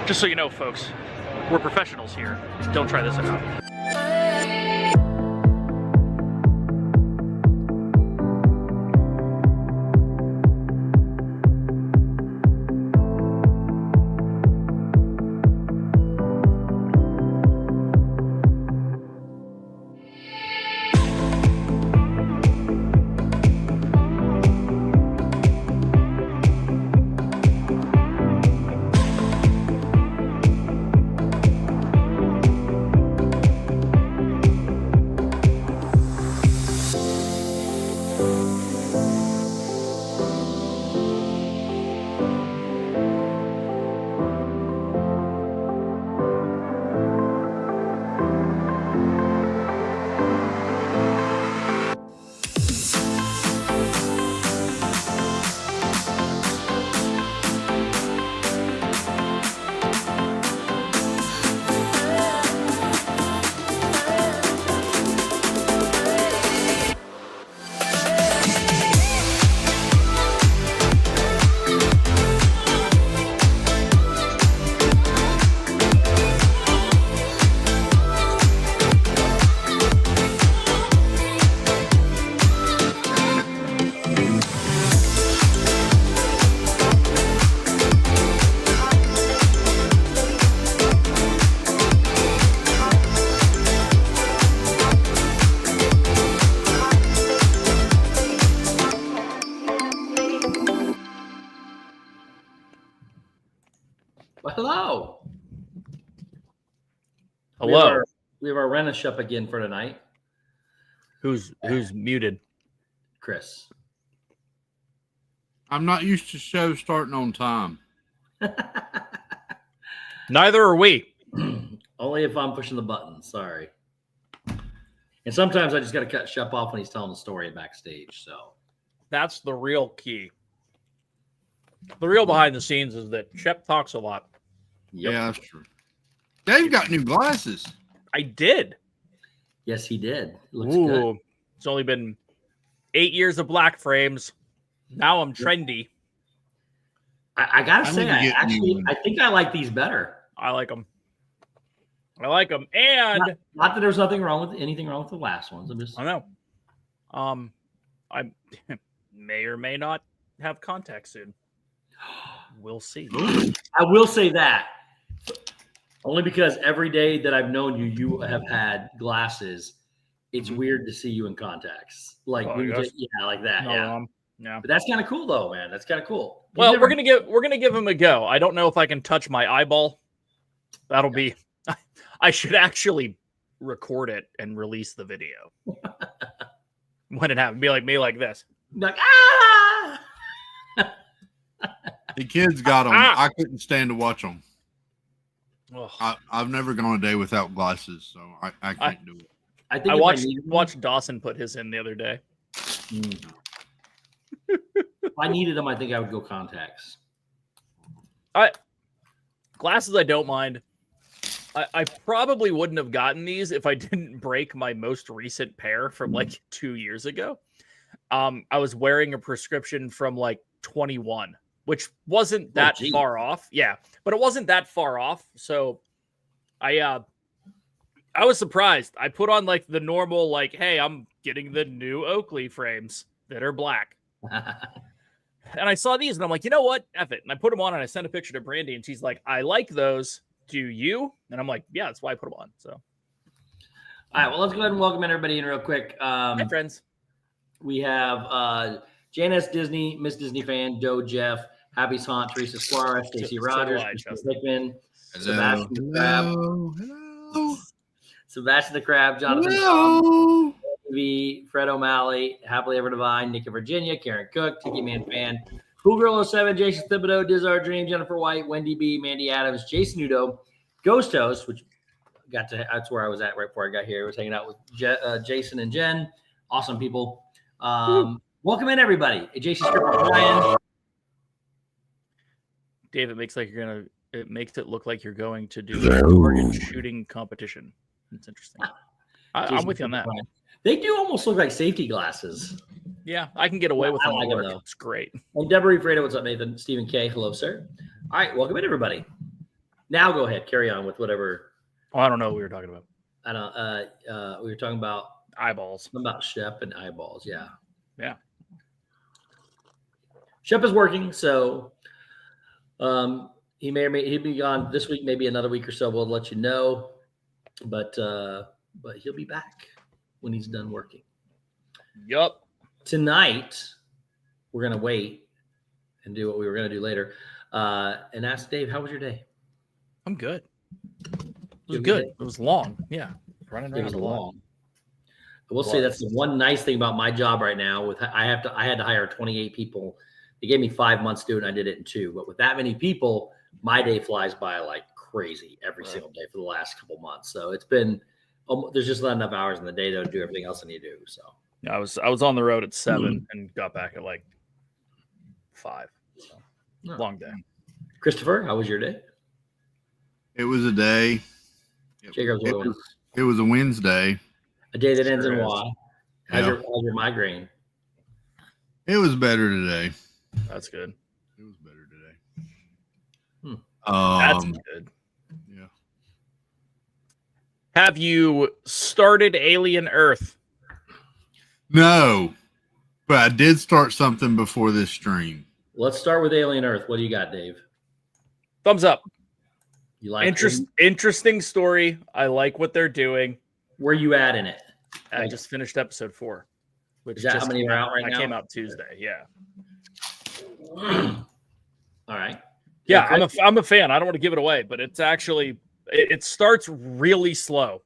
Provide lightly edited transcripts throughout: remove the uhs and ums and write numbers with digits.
Just so you know, folks, we're professionals here. Don't try this out. Hello. Hello. We have our Rent-A-Shep again for tonight. Who's muted? Chris. I'm not used to shows starting on time. Neither are we. Only if I'm pushing the button. Sorry. And sometimes I just got to cut Shep off when he's telling the story backstage. So That's the real key. The real behind the scenes is that Shep talks a lot. Yep. Yeah, that's true. Dave got new glasses. I did. Yes, he did. Looks good. It's only been 8 years of black frames. Now I'm trendy. I gotta I say, need to get new I think I like these better. I like them. And Not that there's anything wrong with the last ones. I'm just I know. I may or may not have contacts soon. We'll see. I will say that only because every day that I've known you, you have had glasses. It's weird to see you in contacts, like Oh, when you yes. get, like that. No, yeah, yeah. but that's kind of cool, though, man. That's kind of cool. Well, we're gonna give him a go. I don't know if I can touch my eyeball. That'll be. I should actually record it and release the video when it happens. Be like me, like this. like ah. The kids got them. I couldn't stand to watch them. Ugh. I've never gone a day without glasses, so I can't do it. I think I if watched Dawson put his in the other day. If I needed them, I think I would go contacts. Glasses, I don't mind. I probably wouldn't have gotten these if I didn't break my most recent pair from like 2 years ago. I was wearing a prescription from like 21, which wasn't that far off. Yeah, but it wasn't that far off. So I was surprised. I put on like the normal, like, hey, I'm getting the new Oakley frames that are black. And I saw these and I'm like, you know what? F it. And I put them on and I sent a picture to Brandy and she's like, I like those. Do you? And I'm like, yeah, that's why I put them on. So, all right, well, let's go ahead and welcome everybody in real quick. Hi, friends. We have Janice Disney, Miss Disney fan, Joe Jeff, Happy Haunt, Teresa Suarez, Stacey Rogers, Hickman, Sebastian the Crab, Sebastian the Crab, Jonathan Tom, V, Fred O'Malley, Happily Ever Divine, Nick of Virginia, Karen Cook, Tiki Man Fan, Cool Girl 07, Jason Thibodeau, Diz Our Dream, Jennifer White, Wendy B, Mandy Adams, Jason Udo, Ghost Host, which that's where I was at right before I got here. I was hanging out with Jason and Jen. Awesome people. Welcome in, everybody. Jason Stripper, Brian. Dave, it makes it look like you're going to do a target shooting competition. It's interesting. I'm with you on that. They do almost look like safety glasses. Yeah, I can get away with them. like them, though. It's great. And Deborah Fredo, what's up, Nathan? Stephen K, hello, sir. All right, welcome in, everybody. Now go ahead, carry on with whatever. Oh, I don't know what we were talking about. I don't. We were talking about Eyeballs. About Shep and eyeballs. Yeah. Yeah. Shep is working, so he may or may he'll be gone this week, maybe another week or so. We'll let you know, but he'll be back when he's done working. Yup. Tonight, we're gonna wait and do what we were gonna do later, and ask Dave, how was your day? I'm good. It was good. It was long. Yeah, running around It was a lot. long. I will say that's the one nice thing about my job right now. I had to hire 28 people. They gave me 5 months to do it, and I did it in 2. But with that many people, my day flies by like crazy every single day for the last couple months. So it's been there's just not enough hours in the day to do everything else I need to do. So yeah, I was on the road at 7 and got back at like 5. So long day. Christopher, how was your day? It was a day. It was a Wednesday. A day that ends in Y. How's your migraine? It was better today. That's good. It was better today. That's good. Yeah. Have you started Alien Earth? No, but I did start something before this stream. Let's start with Alien Earth. What do you got, Dave? Thumbs up. You like interesting story. I like what they're doing. Where you at in it? I just finished episode 4. Which is that how many are out right now? I came out Tuesday. Yeah. All right. Yeah, I'm a fan. I don't want to give it away, but it's actually it starts really slow.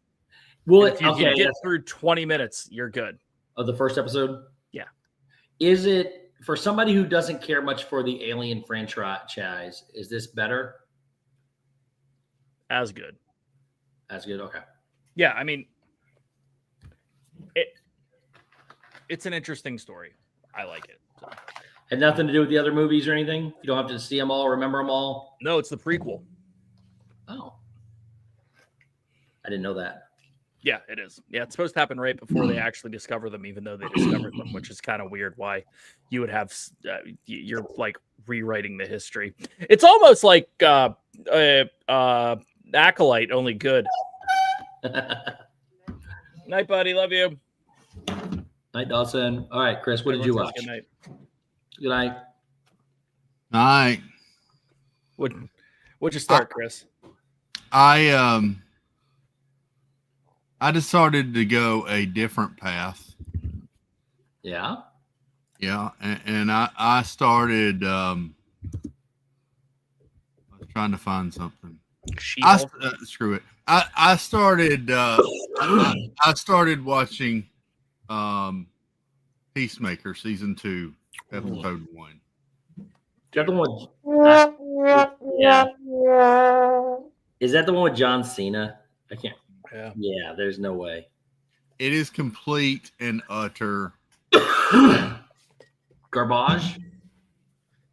Well, if you can get through 20 minutes, you're good. Of the first episode? Yeah. Is it for somebody who doesn't care much for the Alien franchise? Is this better? As good. As good. Okay. Yeah, I mean, it's an interesting story. I like it. So. Had nothing to do with the other movies or anything? You don't have to see them all, remember them all? No, it's the prequel. Oh. I didn't know that. Yeah, it is. Yeah, it's supposed to happen right before they actually discover them, even though they discovered them, which is kind of weird why you would have you're like rewriting the history. It's almost like Acolyte, only good. Night, buddy. Love you. Night, Dawson. All right, Chris, what did you watch? Good night. Good night. Night. What'd you start, Chris? I decided to go a different path. Yeah. Yeah, and I started. I was trying to find something. Screw it. I started. I started watching Peacemaker season 2, episode 1. Is that the one? Yeah. Is that the one with John Cena? I can't. Yeah. Yeah. There's no way. It is complete and utter garbage.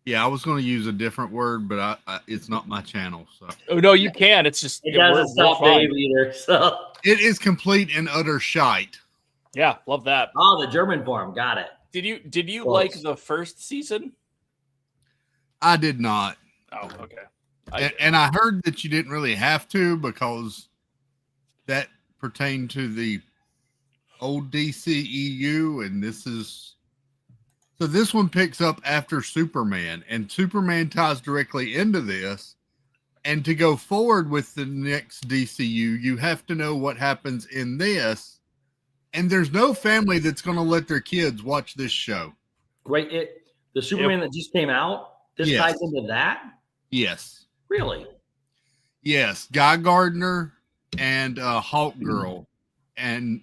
Yeah, I was going to use a different word, but it's not my channel. So. Oh no, you can. It's just it doesn't stop Dave either. So it is complete and utter shite. Yeah, love that. Oh, the German form. Got it. Did you like the first season? I did not. Oh, okay. And I heard that you didn't really have to because that pertained to the old DCEU, and this one picks up after Superman, and Superman ties directly into this. And to go forward with the next DCU, you have to know what happens in this. And there's no family that's going to let their kids watch this show. Great. The Superman that just came out, this ties into that? Yes. Really? Yes. Guy Gardner and Hawk Girl and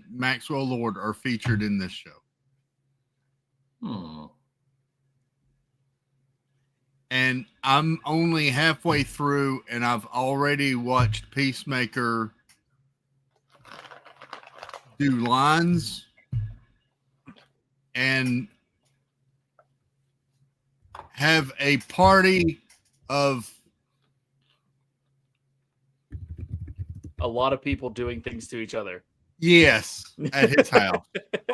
Maxwell Lord are featured in this show. And I'm only halfway through, and I've already watched Peacemaker do lines and have a party of a lot of people doing things to each other. Yes, at his house.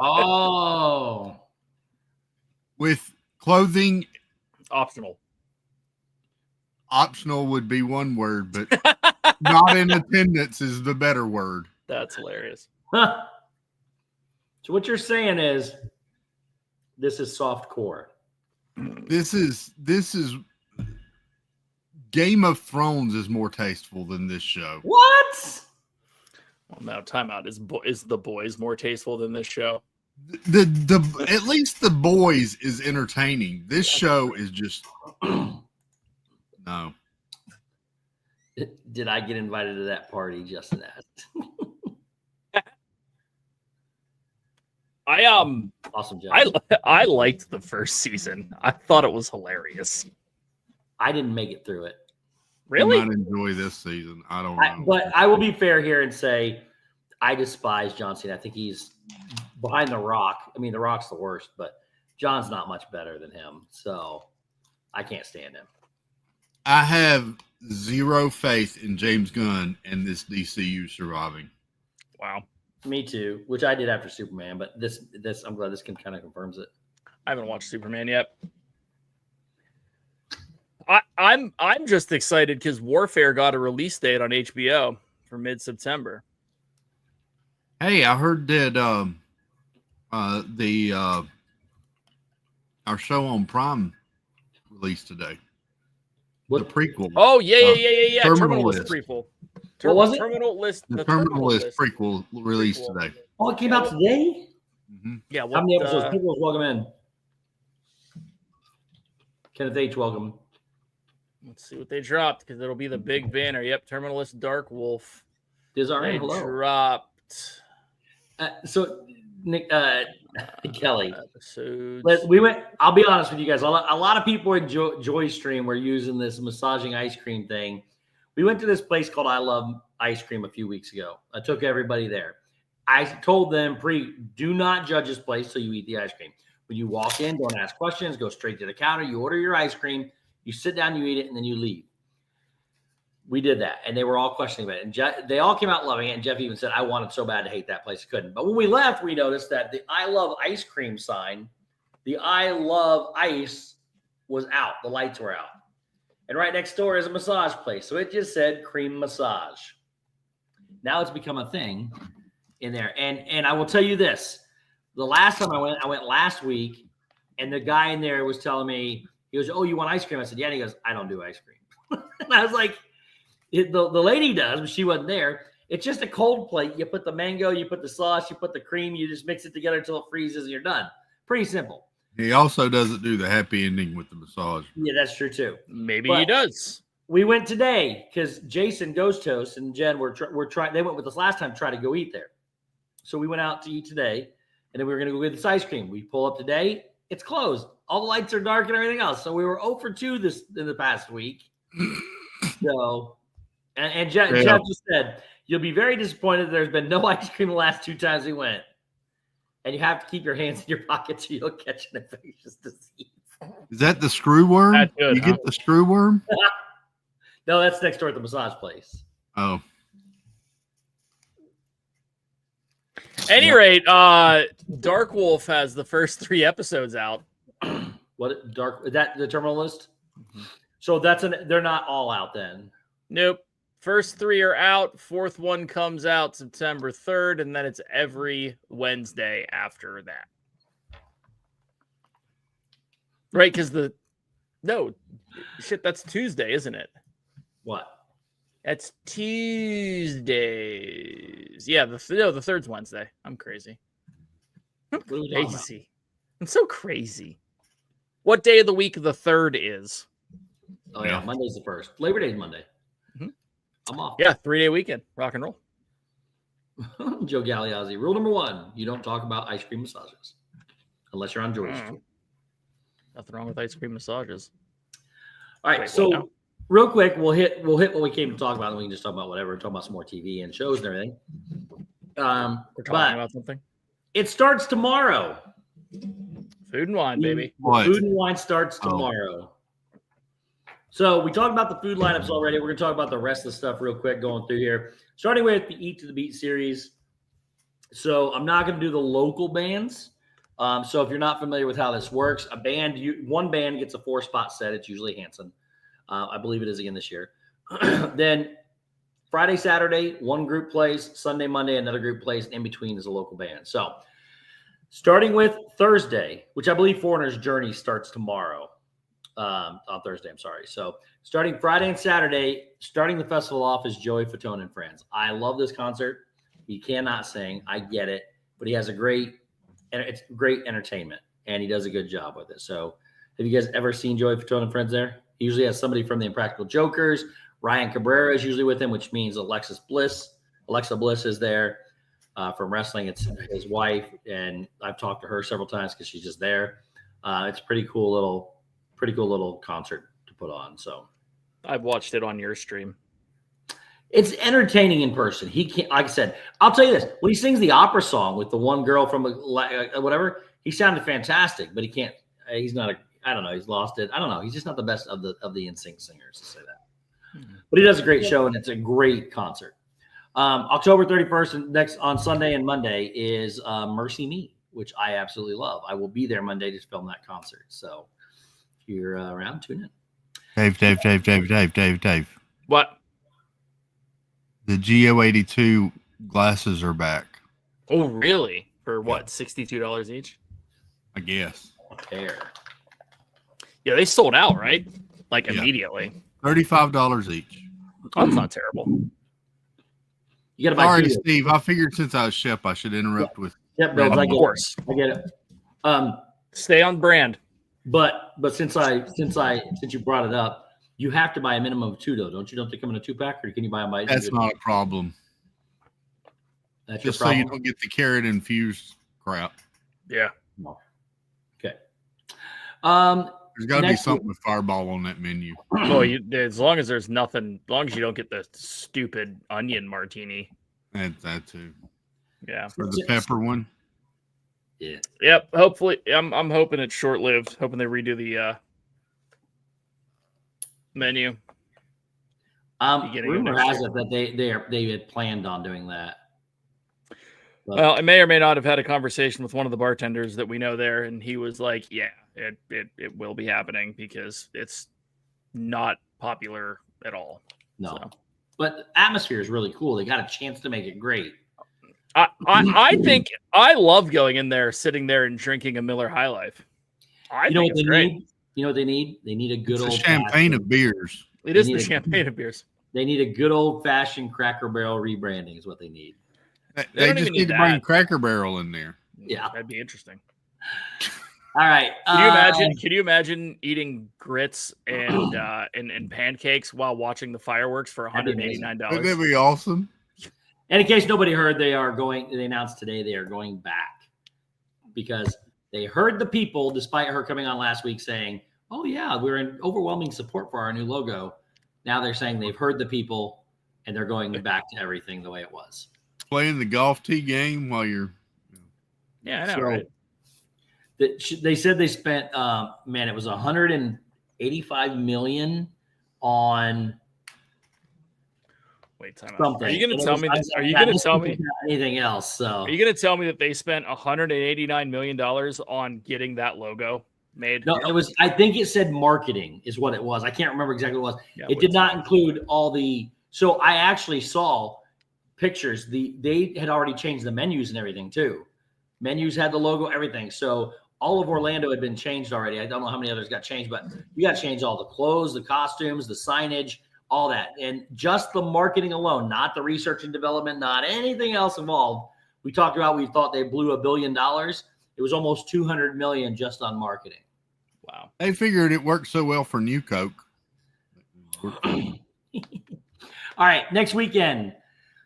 Oh. With clothing optional. optional would be one word, but not in attendance is the better word. That's hilarious. So what you're saying is this is soft core. This is Game of Thrones is more tasteful than this show. What? Well, now timeout. Is The Boys more tasteful than this show? The at least The Boys is entertaining. This show is just no. Did I get invited to that party? Justin asked. Awesome job. I liked the first season. I thought it was hilarious. I didn't make it through it. Really? I might enjoy this season. I don't know. But I will be fair here and say I despise John Cena. I think he's behind The Rock. I mean, The Rock's the worst, but John's not much better than him. So I can't stand him. I have zero faith in James Gunn and this DCU surviving. Wow. Me too, which I did after Superman, but this I'm glad this kind of confirms it. I haven't watched Superman yet. I'm just excited because Warfare got a release date on HBO for mid-September. Hey, I heard that our show on Prime released today. What? The prequel? Oh yeah. Terminal List prequel. What was it? Terminal List. The Terminal List prequel released today. Oh, it came out today? Mm-hmm. Yeah. How many episodes? People's welcome in. Kenneth H. Welcome. Let's see what they dropped because it'll be the big banner. Yep, Terminal List Dark Wolf. Desiree, hello. Dropped. So, Nick, Kelly, episodes. we went. I'll be honest with you guys. A lot of people in Joy Stream were using this massaging ice cream thing. We went to this place called I Love Ice Cream a few weeks ago. I took everybody there. I told them, do not judge this place till you eat the ice cream. When you walk in, don't ask questions. Go straight to the counter. You order your ice cream. You sit down, you eat it, and then you leave. We did that, and they were all questioning about it. And they all came out loving it, and Jeff even said, I wanted so bad to hate that place. I couldn't. But when we left, we noticed that the I Love Ice Cream sign, the I Love Ice, was out. The lights were out. And right next door is a massage place. So it just said cream massage. Now it's become a thing in there. And I will tell you this. The last time I went last week, and the guy in there was telling me, he goes, oh, you want ice cream? I said, yeah. And he goes, I don't do ice cream. And I was like, the lady does, but she wasn't there. It's just a cold plate. You put the mango, you put the sauce, you put the cream, you just mix it together until it freezes and you're done. Pretty simple. He also doesn't do the happy ending with the massage. Yeah, that's true too. Maybe he does. We went today because Jason Ghost Toast and Jen were trying. They went with us last time to try to go eat there. So we went out to eat today, and then we were going to go get this ice cream. We pull up today. It's closed. All the lights are dark and everything else. So we were 0 for 2 in the past week. So, and Jeff just said, you'll be very disappointed that there's been no ice cream the last 2 times we went. And you have to keep your hands in your pockets so you don't catch an infectious disease. Is that the screw worm? That's good, you get the screw worm? No, that's next door at the massage place. Oh. Any rate, Dark Wolf has the first 3 episodes out. What Dark? Is that the Terminal List? Mm-hmm. So they're not all out then. Nope. First 3 are out. 4th one comes out September 3rd, and then it's every Wednesday after that. Right? Because that's Tuesday, isn't it? What? That's Tuesdays. Yeah, the 3rd's Wednesday. I'm crazy. I'm crazy. I'm so crazy. What day of the week the 3rd is? Oh yeah, Monday's the 1st. Labor Day's Monday. Mm-hmm. I'm off. Yeah, 3-day weekend. Rock and roll. Joe Galeazzi. Rule number 1: you don't talk about ice cream massages unless you're on Joy Street. Nothing wrong with ice cream massages. All right, so real quick, we'll hit what we came to talk about, and we can just talk about whatever. Talk about some more TV and shows and everything. We're talking about something. It starts tomorrow. Food and wine, baby. Food and wine starts tomorrow. So we talked about the food lineups already. We're going to talk about the rest of the stuff real quick going through here. Starting with the Eat to the Beat series. So I'm not going to do the local bands. So if you're not familiar with how this works, one band gets a 4-spot set. It's usually Hanson. I believe it is again this year. Then Friday, Saturday, one group plays. Sunday, Monday, another group plays. In between is a local band. So starting with Thursday, which I believe Foreigner's Journey starts tomorrow. On Thursday, I'm sorry. So starting Friday and Saturday, starting the festival off is Joey Fatone and Friends. I love this concert. He cannot sing. I get it. But he has it's great entertainment, and he does a good job with it. So have you guys ever seen Joey Fatone and Friends there? He usually has somebody from the Impractical Jokers. Ryan Cabrera is usually with him, which means Alexa Bliss is there from wrestling. It's his wife, and I've talked to her several times because she's just there. It's a pretty cool little concert to put on. So I've watched it on your stream. It's entertaining in person. He can't, like I said, I'll tell you this: when he sings the opera song with the one girl from whatever, he sounded fantastic, but he can't. He's not a. I don't know. He's lost it. I don't know. He's just not the best of the NSYNC singers to say that. But he does a great show, and it's a great concert. October 31st and next on Sunday and Monday is Mercy Me, which I absolutely love. I will be there Monday to film that concert. So if you're around, tune in. Dave. What? The GO82 glasses are back. Oh, really? For what? $62 each? I guess. Pair. Yeah, they sold out, right? Like immediately. $35 each. Oh, that's not terrible. You got to buy. Sorry, Steve. I figured since I was Shep, I should interrupt with. Yep, Bill, of course. I get it. Stay on brand. But since you brought it up, you have to buy a minimum of 2, though, don't you? Don't they come in a 2-pack, or can you buy them by? That's not a problem. That's just your problem? so you don't get the carrot infused crap. Yeah. No. Okay. There's got to be something with Fireball on that menu. Well, as long as there's nothing, as long as you don't get the stupid onion martini. And that too. Yeah. For the pepper one. Yeah. Yep. Hopefully, I'm hoping it's short lived. Hoping they redo the menu. Rumor has it that they had planned on doing that. But, well, I may or may not have had a conversation with one of the bartenders that we know there, and he was like, "Yeah, it will be happening because it's not popular at all." No, so. But atmosphere is really cool. They got a chance to make it great. I think I love going in there, sitting there, and drinking a Miller High Life. I think it's great. You know what they need? They need a good old champagne of beers. It is the champagne of beers. They need a good old fashioned Cracker Barrel rebranding is what they need. They just need to bring Cracker Barrel in there. Yeah, that'd be interesting. All right. Can you imagine eating grits and pancakes while watching the fireworks for $189? Wouldn't that be awesome? And in case nobody heard, they announced today they are going back because they heard the people, despite her coming on last week saying, "Oh yeah, we're in overwhelming support for our new logo." Now they're saying they've heard the people and they're going back to everything the way it was. Playing the golf tee game while you're. Yeah, I know, right? They said they spent, it was $185 million on. Wait, time out. Something. Are you going to tell me? Are you going to tell me anything else? So are you going to tell me that they spent $189 million on getting that logo made? No, it was. I think it said marketing is what it was. I can't remember exactly what it was. Yeah, it did not include all the. So I actually saw pictures. They had already changed the menus and everything too. Menus had the logo, everything. So all of Orlando had been changed already. I don't know how many others got changed, but you got to change all the clothes, the costumes, the signage, all that. And just the marketing alone, not the research and development, not anything else involved. We talked about, we thought they blew $1 billion. It was almost $200 million just on marketing. Wow. They figured it worked so well for New Coke. All right. Next weekend,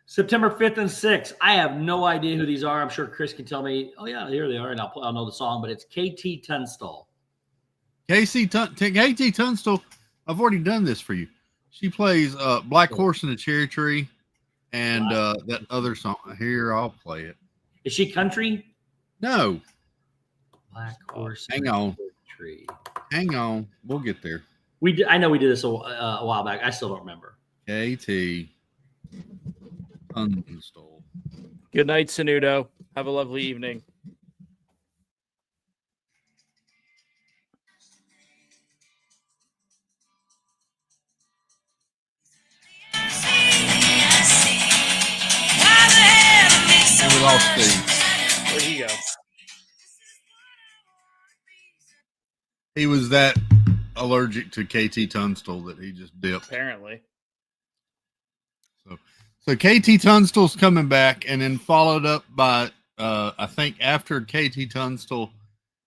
September 5th and 6th. I have no idea who these are. I'm sure Chris can tell me, oh, yeah, here they are, and I'll know the song, but it's KT Tunstall. KT Tunstall, I've already done this for you. She plays Black Horse in the Cherry Tree and that other song. Here, I'll play it. Is she country? No. Black Horse. Hang on. Tree. Hang on. We'll get there. I know we did this a while back. I still don't remember. KT Tunstall. Good night, Sanudo. Have a lovely evening. lost Steve. Where'd he go? He was that allergic to KT Tunstall that he just dipped. Apparently. So KT Tunstall's coming back, and then followed up by I think after KT Tunstall,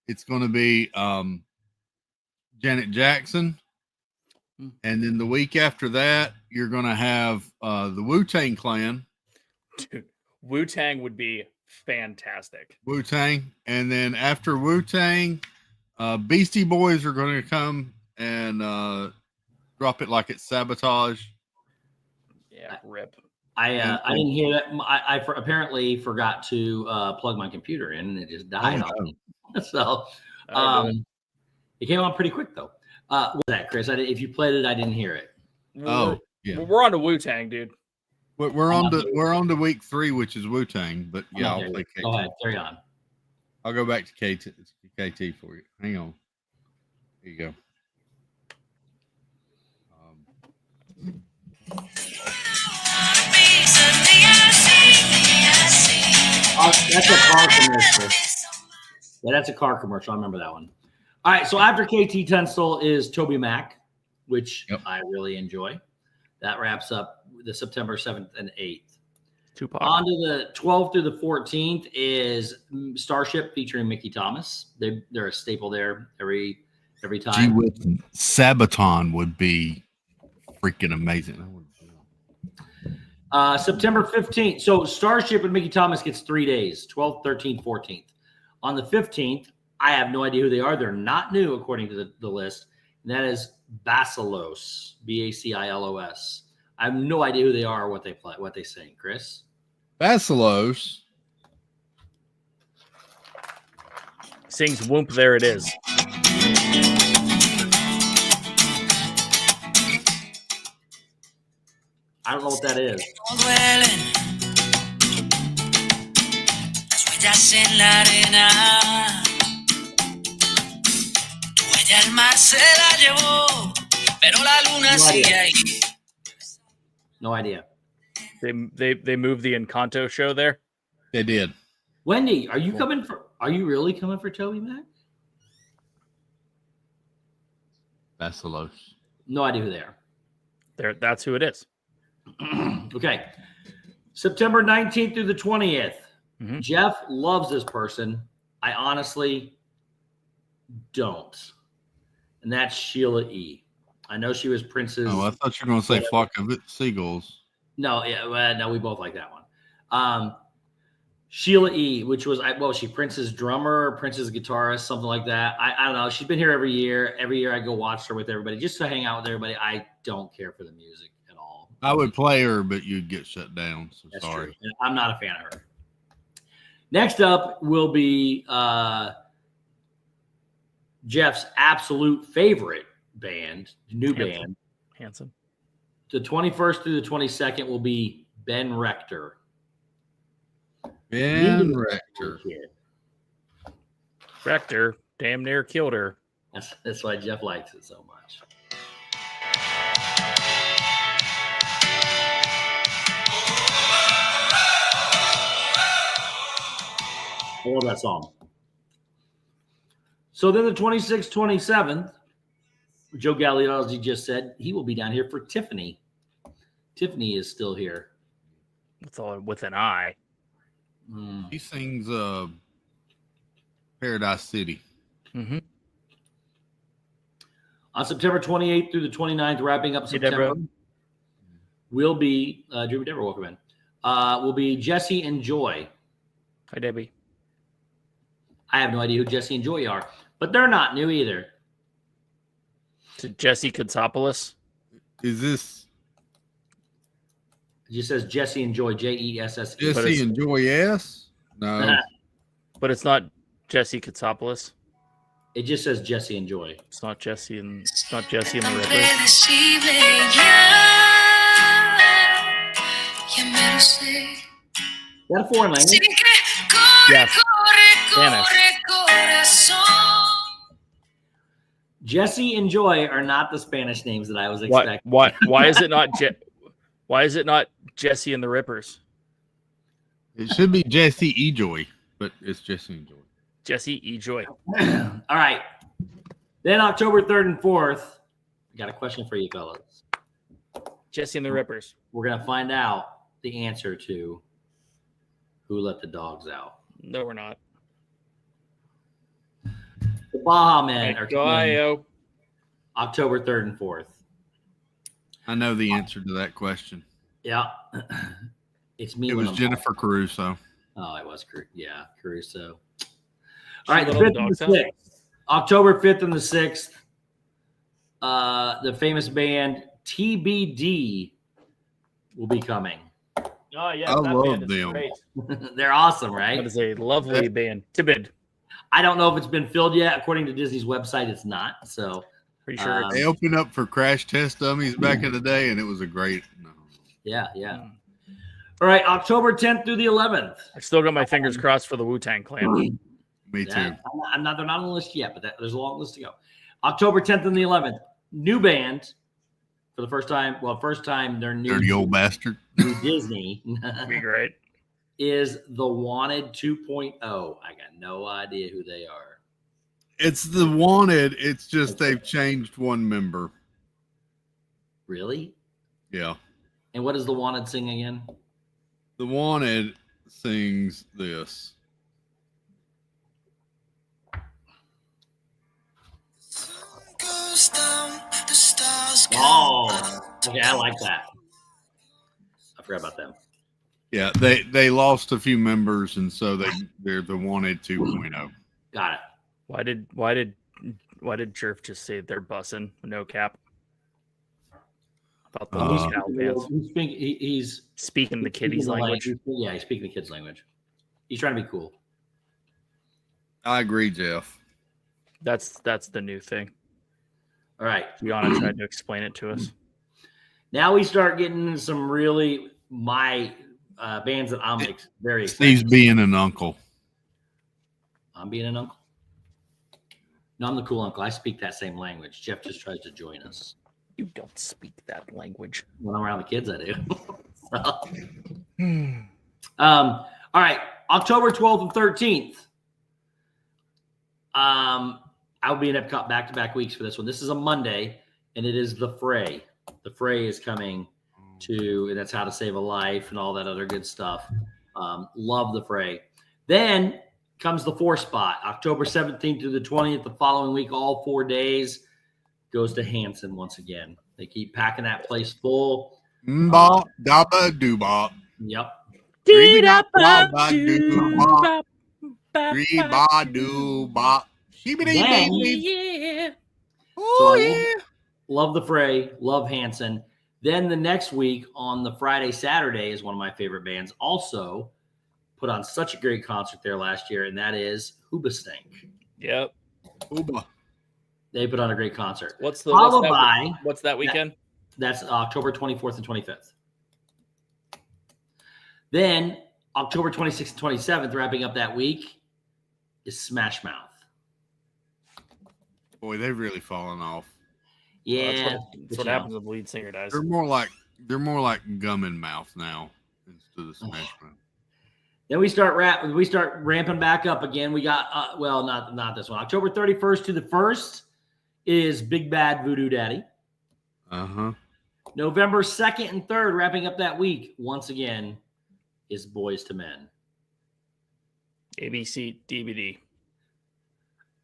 it's going to be Janet Jackson, and then the week after that, you're going to have the Wu-Tang Clan. Dude, Wu-Tang would be fantastic. Wu-Tang, and then after Wu-Tang, Beastie Boys are going to come and drop it like it's Sabotage. Yeah, rip. I didn't hear that. I apparently forgot to plug my computer in, and it just died on me. So it came on pretty quick though. What was that, Chris? If you played it, I didn't hear it. We're on to Wu-Tang, dude. We're on to week 3, which is Wu-Tang. But yeah, I'll play KT. Go ahead, carry on. I'll go back to KT for you. Hang on. Here you go. That's a car commercial. Yeah, that's a car commercial. I remember that one. All right, so after KT Tunstall is Toby Mac, which I really enjoy. That wraps up the September 7th and 8th. Tupac. On to the 12th through the 14th is Starship featuring Mickey Thomas. They're a staple there every time. Sabaton would be freaking amazing. September 15th. So Starship and Mickey Thomas gets 3 days, 12th, 13th, 14th. On the 15th, I have no idea who they are. They're not new according to the list. And that is Bacilos, Bacilos. I have no idea who they are or what they play, what they sing. Chris? Bacilos sings Whoop, There It Is. I don't know what that is. No idea. They moved the Encanto show there. They did. Wendy, are you really coming for Toby Mac? Bacilos. No idea who they are. That's who it is. Okay. September 19th through the 20th. Mm-hmm. Jeff loves this person. I honestly don't. And that's Sheila E. I know she was Prince's. Oh, I thought you were going to say Flock of Seagulls. No, no, we both like that one. Sheila E., which was, she Prince's drummer, Prince's guitarist, something like that. I don't know. She's been here every year. Every year I go watch her with everybody just to hang out with everybody. I don't care for the music at all. I would play her, but you'd get shut down. So That's sorry. True. I'm not a fan of her. Next up will be Jeff's absolute favorite band, band. Handsome. The 21st through the 22nd will be Ben Rector. Ben Rector. Rector damn near killed her. That's why Jeff likes it so much. I love that song. So then the 26th, 27th, Joe Galeazzi just said he will be down here for Tiffany. Tiffany is still here. It's all with an I. He sings Paradise City. Mm-hmm. On September 28th through the 29th, wrapping up September, will be Drew Deborah, welcome in. Will be Jesse and Joy. Hi, Debbie. I have no idea who Jesse and Joy are, but they're not new either. To Jesse Katsopoulos. Is this? It just says Jesse and Joy, Jesse. Jesse and Joy, yes? No. But it's not Jesse Katsopoulos. It just says Jesse and Joy. It's not Jesse and the Rippers. Is that a foreign language? Yes. Spanish. Jesse and Joy are not the Spanish names that I was expecting. Why is it not Why is it not Jesse and the Rippers? It should be Jesse E-Joy, but it's Jesse E-Joy. Jesse E-Joy. All right. Then October 3rd and 4th, I got a question for you fellas. Jesse and the Rippers. We're going to find out the answer to who let the dogs out. No, we're not. The Baja Men are coming Go October 3rd and 4th. I know the answer to that question. Yeah. It's me. It was Jennifer Caruso. Oh, it was Caruso. All right, the 5th and the 6th. October 5th and the 6th. The famous band TBD will be coming. Oh, yeah. I love them. Great. They're awesome, right? That is a lovely band. Timid. I don't know if it's been filled yet. According to Disney's website, it's not. So pretty sure they opened up for Crash Test Dummies back in the day, and it was a great. Yeah. All right, October 10th through the 11th. I still got my fingers crossed for the Wu-Tang Clan. Me too. They're not on the list yet, but there's a long list to go. October 10th and the 11th, new band for the first time. Well, first time they're new. Dirty old bastard. New Disney. Be great. Is the Wanted 2.0. I got no idea who they are. It's the Wanted. It's just they've changed one member. Really? Yeah. And what does the Wanted sing again? The Wanted sings this. Oh, okay, I like that. I forgot about them. Yeah, they lost a few members, and so they're the Wanted 2.0. Got it. Why did Jerf just say they're bussing? No cap. About the he's speaking the kiddies' language. Yeah, he's speaking the kids' language. He's trying to be cool. I agree, Jeff. That's the new thing. All right. Gianna tried to explain it to us. Now we start getting into some really bands that I'm very excited. Steve's being an uncle. I'm being an uncle. No, I'm the cool uncle. I speak that same language. Jeff just tries to join us. You don't speak that language. When I'm around the kids, I do. All right. October 12th and 13th. I'll be in Epcot back-to-back weeks for this one. This is a Monday, and it is The Fray. The Fray is coming to, and that's How to Save a Life and all that other good stuff. Love The Fray. Then comes the 4 spot, October 17th through the 20th. The following week, all 4 days, goes to Hanson once again. They keep packing that place full. Bop, dabba, doobop. Yep. Yeah. Oh, yeah. Love The Fray. Love Hanson. Then the next week on the Friday, Saturday is one of my favorite bands. Also put on such a great concert there last year, and that is Hoobastank. Yep. Hooba. They put on a great concert. What's that weekend? That's October 24th and 25th. Then October 26th and 27th, wrapping up that week, is Smash Mouth. Boy, they've really fallen off. Yeah, that's what happens when the lead singer dies. They're more like Gum and Mouth now instead of Smash Mouth. Then we start ramping back up again. We got not this one. October 31st to the 1st is Big Bad Voodoo Daddy. November 2nd and 3rd, wrapping up that week, once again, is Boys to Men. ABC DVD.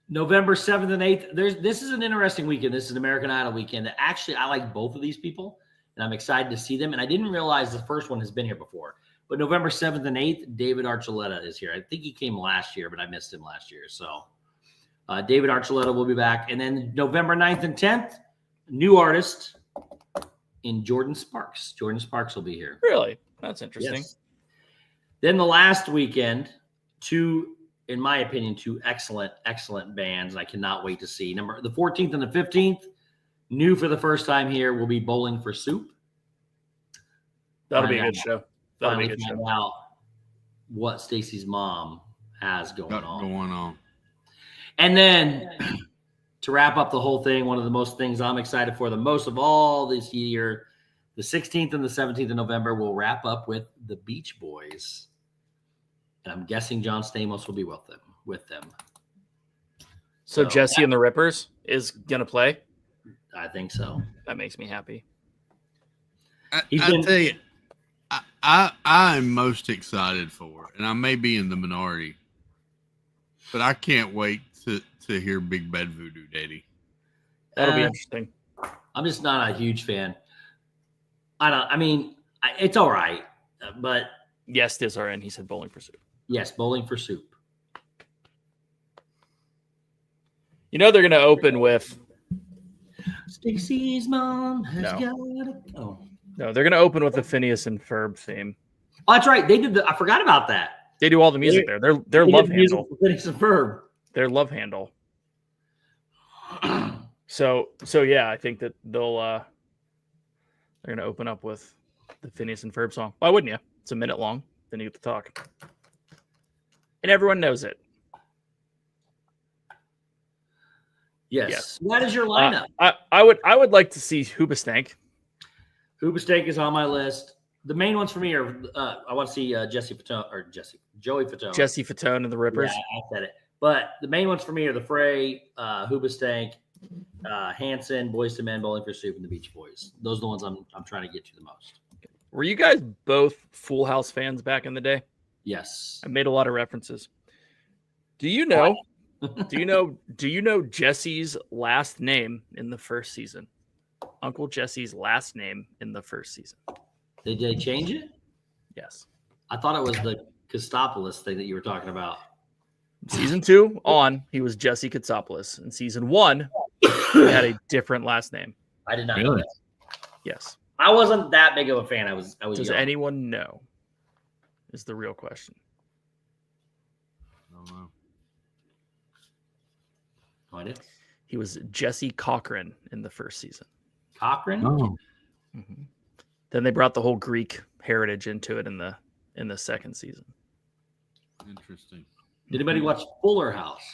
November 7th and 8th. This is an interesting weekend. This is an American Idol weekend. Actually, I like both of these people, and I'm excited to see them. And I didn't realize the first one has been here before. But November 7th and 8th, David Archuleta is here. I think he came last year, but I missed him last year. So David Archuleta will be back. And then November 9th and 10th, new artist in Jordan Sparks. Jordan Sparks will be here. Really? That's interesting. Yes. Then the last weekend, in my opinion, two excellent bands. I cannot wait to see. The 14th and the 15th, new for the first time here, will be Bowling for Soup. That'll be a good show. That'll be a good show. Out what Stacy's mom has going on. And then to wrap up the whole thing, one of the most things I'm excited for the most of all this year, the 16th and the 17th of November, we'll wrap up with the Beach Boys. and I'm guessing John Stamos will be with them. So Jesse and the Rippers is gonna play. I think so. That makes me happy. I'll tell you, I'm most excited for it, and I may be in the minority, but I can't wait to hear Big Bad Voodoo Daddy. That'll be interesting. I'm just not a huge fan. It's all right, but yes, this RN. He said Bowling for Soup. Yes, Bowling for Soup. You know they're going to open with Stacy's mom has got to go. No, they're going to open with the Phineas and Ferb theme. Oh, that's right. They did. I forgot about that. They do all the music there. Their love handle. Phineas and Ferb. Their love handle. So yeah, I think that they're going to open up with the Phineas and Ferb song. Why wouldn't you? It's a minute long. Then you get to talk, and everyone knows it. Yes. That is your lineup. I would like to see Hoobastank. Hoobastank is on my list. The main ones for me are I want to see Joey Fatone. Jesse Fatone and the Rippers. Yeah, I said it. But the main ones for me are the Fray, Hoobastank, Hanson, Boyz II Men, Bowling for Soup, and the Beach Boys. Those are the ones I'm trying to get to the most. Were you guys both Full House fans back in the day? Yes. I made a lot of references. Do you know Jesse's last name in the first season? Uncle Jesse's last name in the first season. Did they change it? Yes. I thought it was the Kostopoulos thing that you were talking about. Season 2 on, he was Jesse Katsopoulos. In season 1, he had a different last name. I did not know that. Yes. I wasn't that big of a fan. I was Does young. anyone know? Is the real question. I don't know. Oh, I did. He was Jesse Cochran in the first season. Cochran? Oh. Mm-hmm. Then they brought the whole Greek heritage into it in the second season. Interesting. Did anybody watch Fuller House?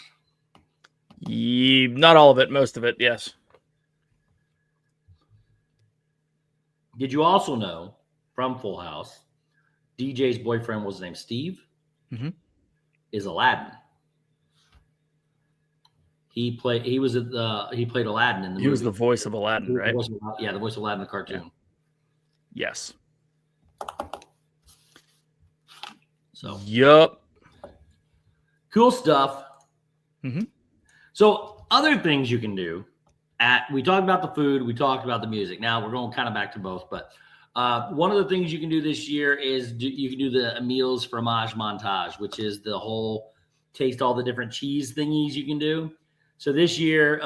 Not all of it, most of it, yes. Did you also know from Full House, DJ's boyfriend was named Steve? Mm-hmm. Is Aladdin. He played Aladdin in the movie. He was the voice of Aladdin, right? The voice of Aladdin in the cartoon. Yeah. Yes. So. Yup. Cool stuff. Mm-hmm. So other things you can do we talked about the food, we talked about the music. Now we're going kind of back to both, but one of the things you can do this year is you can do the Emil's Fromage Montage, which is the whole taste all the different cheese thingies you can do. So this year,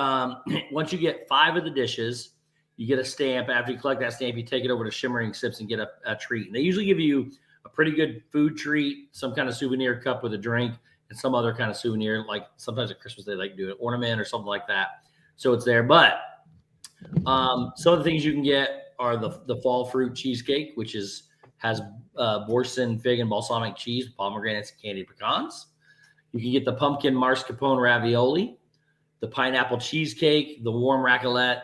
once you get 5 of the dishes, you get a stamp. After you collect that stamp, you take it over to Shimmering Sips and get a treat. And they usually give you a pretty good food treat, some kind of souvenir cup with a drink, and some other kind of souvenir. Like sometimes at Christmas, they like to do an ornament or something like that. So it's there. But some of the things you can get are the fall fruit cheesecake, which has Boursin fig and balsamic cheese, pomegranates, and candied pecans. You can get the pumpkin mascarpone ravioli, the pineapple cheesecake, the warm raclette,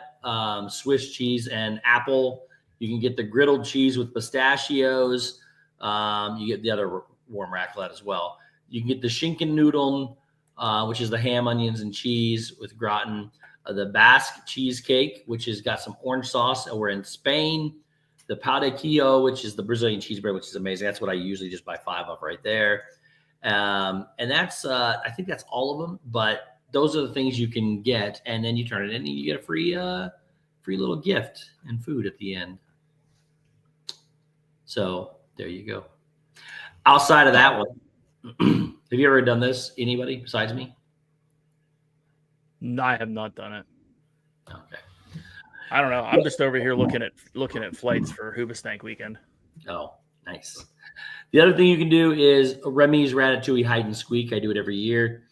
Swiss cheese and apple. You can get the griddled cheese with pistachios. You get the other warm raclette as well. You can get the schinken noodle, which is the ham, onions, and cheese with gratin. The Basque cheesecake, which has got some orange sauce. We're in Spain. The pau de quillo, which is the Brazilian cheese bread, which is amazing. That's what I usually just buy 5 of right there. And that's I think that's all of them. But those are the things you can get, and then you turn it in and you get a free little gift and food at the end. So there you go. Outside of that one, have you ever done this? Anybody besides me? No, I have not done it. Okay. I don't know. I'm just over here looking at flights for Hoobastank weekend. Oh, nice. The other thing you can do is Remy's Ratatouille Hide and Squeak. I do it every year.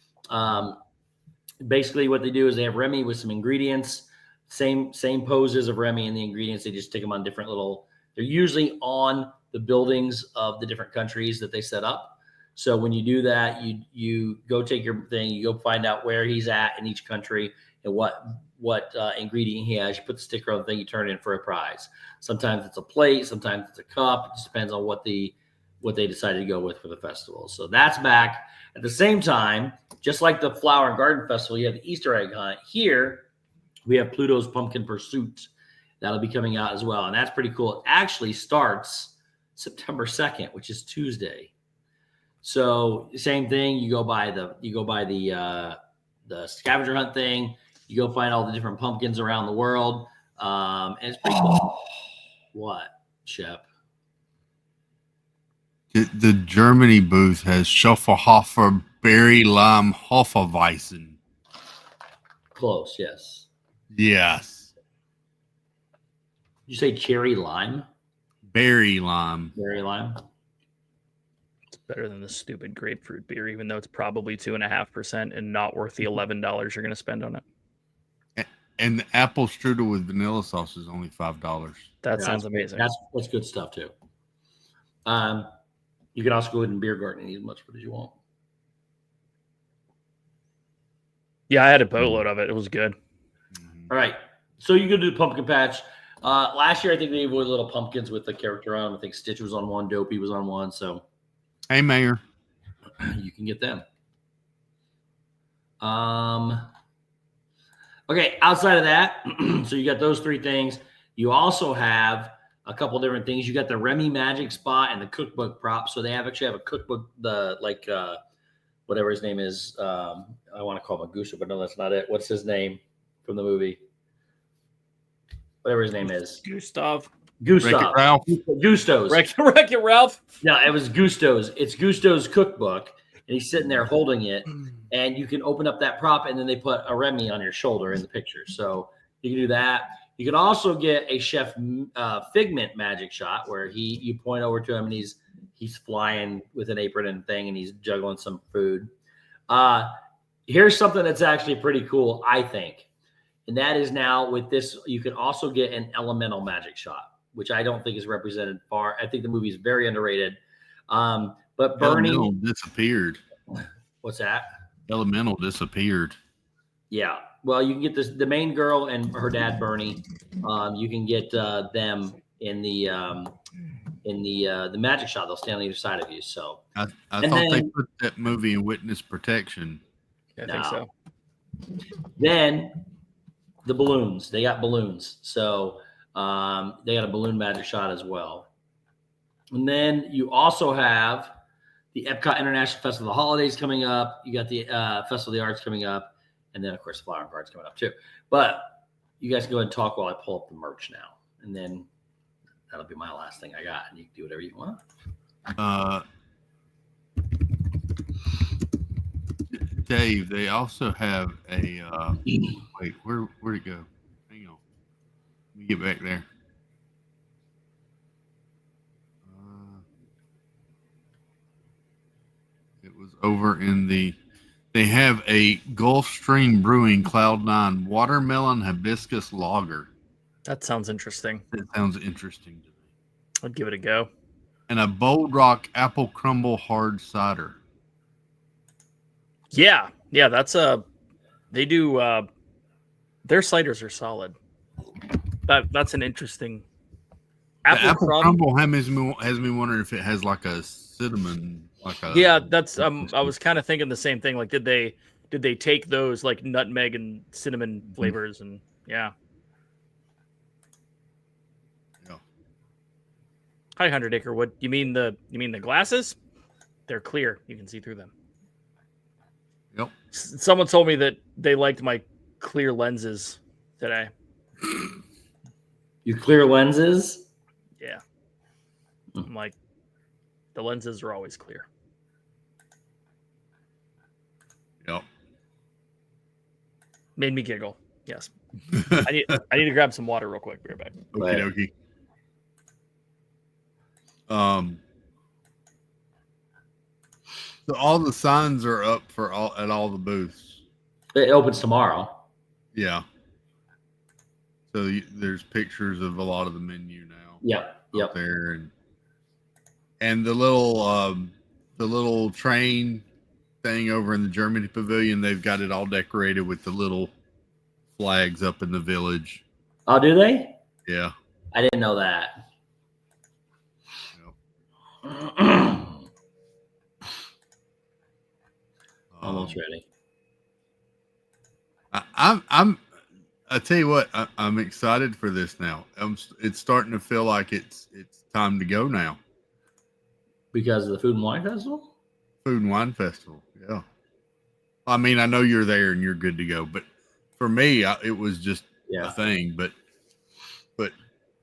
Basically, what they do is they have Remy with some ingredients, same poses of Remy and the ingredients. They just stick them on different little. They're usually on the buildings of the different countries that they set up. So when you do that, you go take your thing, you go find out where he's at in each country and what ingredient he has. You put the sticker on the thing, you turn it in for a prize. Sometimes it's a plate, sometimes it's a cup. It just depends on what what they decided to go with for the festival. So that's back. At the same time, just like the Flower and Garden Festival, you have the Easter egg hunt. Here, we have Pluto's Pumpkin Pursuit. That'll be coming out as well, and that's pretty cool. It actually starts September 2nd, which is Tuesday. So same thing. You go by the scavenger hunt thing. You go find all the different pumpkins around the world, and it's pretty cool. What, Shep? The Germany booth has Schofferhofer Berry Lime Hofeweizen. Close, yes. Yes. Did you say cherry lime? Berry lime. Berry lime. It's better than the stupid grapefruit beer, even though it's probably 2.5% and not worth the $11 you're going to spend on it. And the apple strudel with vanilla sauce is only $5. That sounds amazing. That's good stuff too. You can also go in beer garden and eat as much food as you want. Yeah, I had a boatload of it. It was good. All right. So you can do the pumpkin patch. Last year, I think they gave away little pumpkins with the character on them. I think Stitch was on one. Dopey was on one. So, hey, Mayor. You can get them. Okay. Outside of that, so you got those three things. You also have a couple different things. You got the Remy Magic Spot and the cookbook prop. So they actually have a cookbook, whatever his name is. I want to call him a Gusto, but no, that's not it. What's his name from the movie? Whatever his name is. Gustav. Wreck-It Ralph. Gusto's. Wreck-It Ralph. No, it was Gusto's. It's Gusto's cookbook. And he's sitting there holding it. And you can open up that prop and then they put a Remy on your shoulder in the picture. So you can do that. You can also get a Chef Figment magic shot where you point over to him and he's flying with an apron and thing and he's juggling some food. Here's something that's actually pretty cool, I think. And that is now with this, you can also get an elemental magic shot, which I don't think is represented far. I think the movie is very underrated. But Bernie Elemental disappeared. What's that? Elemental disappeared. Yeah. Well, you can get the main girl and her dad, Bernie. You can get them in the magic shot. They'll stand on either side of you. So I thought they put that movie in witness protection. I think so. Then the balloons. They got balloons. So they got a balloon magic shot as well. And then you also have the Epcot International Festival of the Holidays coming up. You got the Festival of the Arts coming up. And then, of course, Flower and Garden's coming up too. But you guys can go ahead and talk while I pull up the merch now. And then that'll be my last thing I got. And you can do whatever you want. Dave, they also have a wait, where'd it go? Hang on. Let me get back there. It was over in the they have a Gulfstream Brewing Cloud9 Watermelon Hibiscus Lager. That sounds interesting. That sounds interesting to me. I'd give it a go. And a Bold Rock Apple Crumble Hard Cider. Yeah, that's they do their ciders are solid. That's an interesting apple crumble has me wondering if it has like a cinnamon that's I was kind of thinking the same thing. Like did they take those like nutmeg and cinnamon flavors and yeah. Hi 100 Acre Wood. You mean the glasses? They're clear. You can see through them. Yep. Someone told me that they liked my clear lenses today. You clear lenses? Yeah. I'm like, the lenses are always clear. Yep. Made me giggle. Yes. I need to grab some water real quick. Be right back. Okie dokie. So all the signs are up at all the booths. It opens tomorrow. Yeah. So there's pictures of a lot of the menu now. Yep. There and the little train thing over in the Germany pavilion, they've got it all decorated with the little flags up in the village. Oh, do they? Yeah. I didn't know that. Yep. Almost ready. I tell you what, I'm excited for this now. It's starting to feel like it's time to go now. Because of the Food and Wine Festival? Food and Wine Festival, yeah. I mean, I know you're there and you're good to go, but for me, it was just a thing. But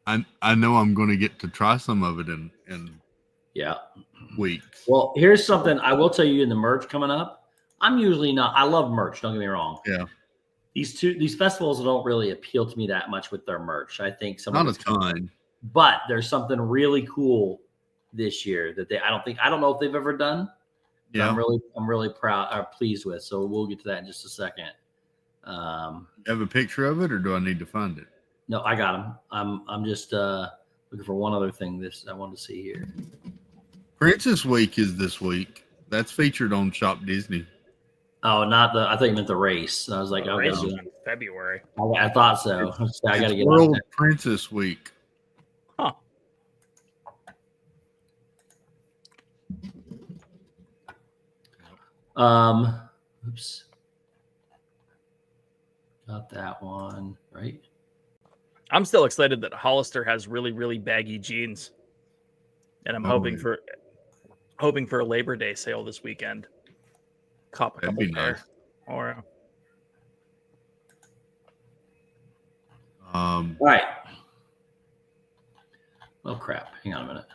I know I'm going to get to try some of it in weeks. Well, here's something I will tell you in the merch coming up. I'm usually not. I love merch. Don't get me wrong. Yeah. These festivals don't really appeal to me that much with their merch. I think not a ton, but there's something really cool this year that I don't know if they've ever done. Yeah, I'm really proud or pleased with. So we'll get to that in just a second. You have a picture of it, or do I need to find it? No, I got them. I'm just looking for one other thing I want to see here. Princess Week is this week. That's featured on Shop Disney. Oh, not the. I thought you meant the race. I was like, the race is in February. I thought so. I got to get World Princess Week. Huh. Oops. Got that one right. I'm still excited that Hollister has really, really baggy jeans, and I'm hoping for a Labor Day sale this weekend. Cop a That'd couple be pair. nice. Or all right. Oh crap! Hang on a minute.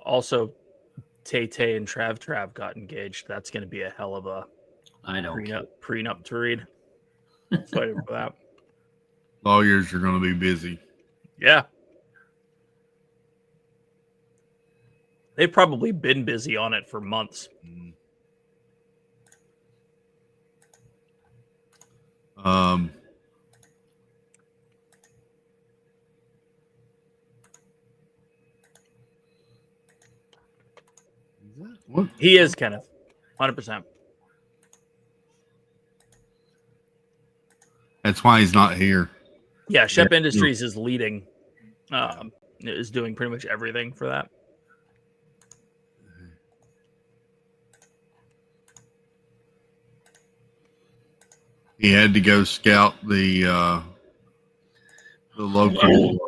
Also, Tay and Trav got engaged. That's going to be a hell of a prenup to read. Excited for that. Lawyers are going to be busy. Yeah. They've probably been busy on it for months. What? He is, Kenneth. 100%. That's why he's not here. Yeah, Shep Industries is leading, is doing pretty much everything for that. He had to go scout the local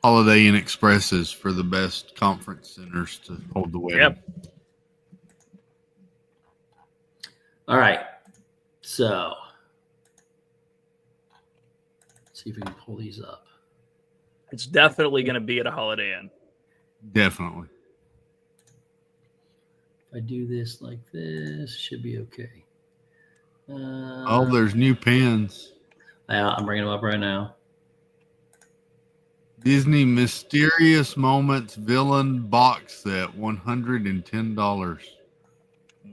Holiday Inn Expresses for the best conference centers to hold the wedding. Yep. All right. So let's see if we can pull these up. It's definitely going to be at a Holiday Inn. Definitely. If I do this like this, should be okay. There's new pins. I'm bringing them up right now. Disney Mysterious Moments Villain Box Set, $110.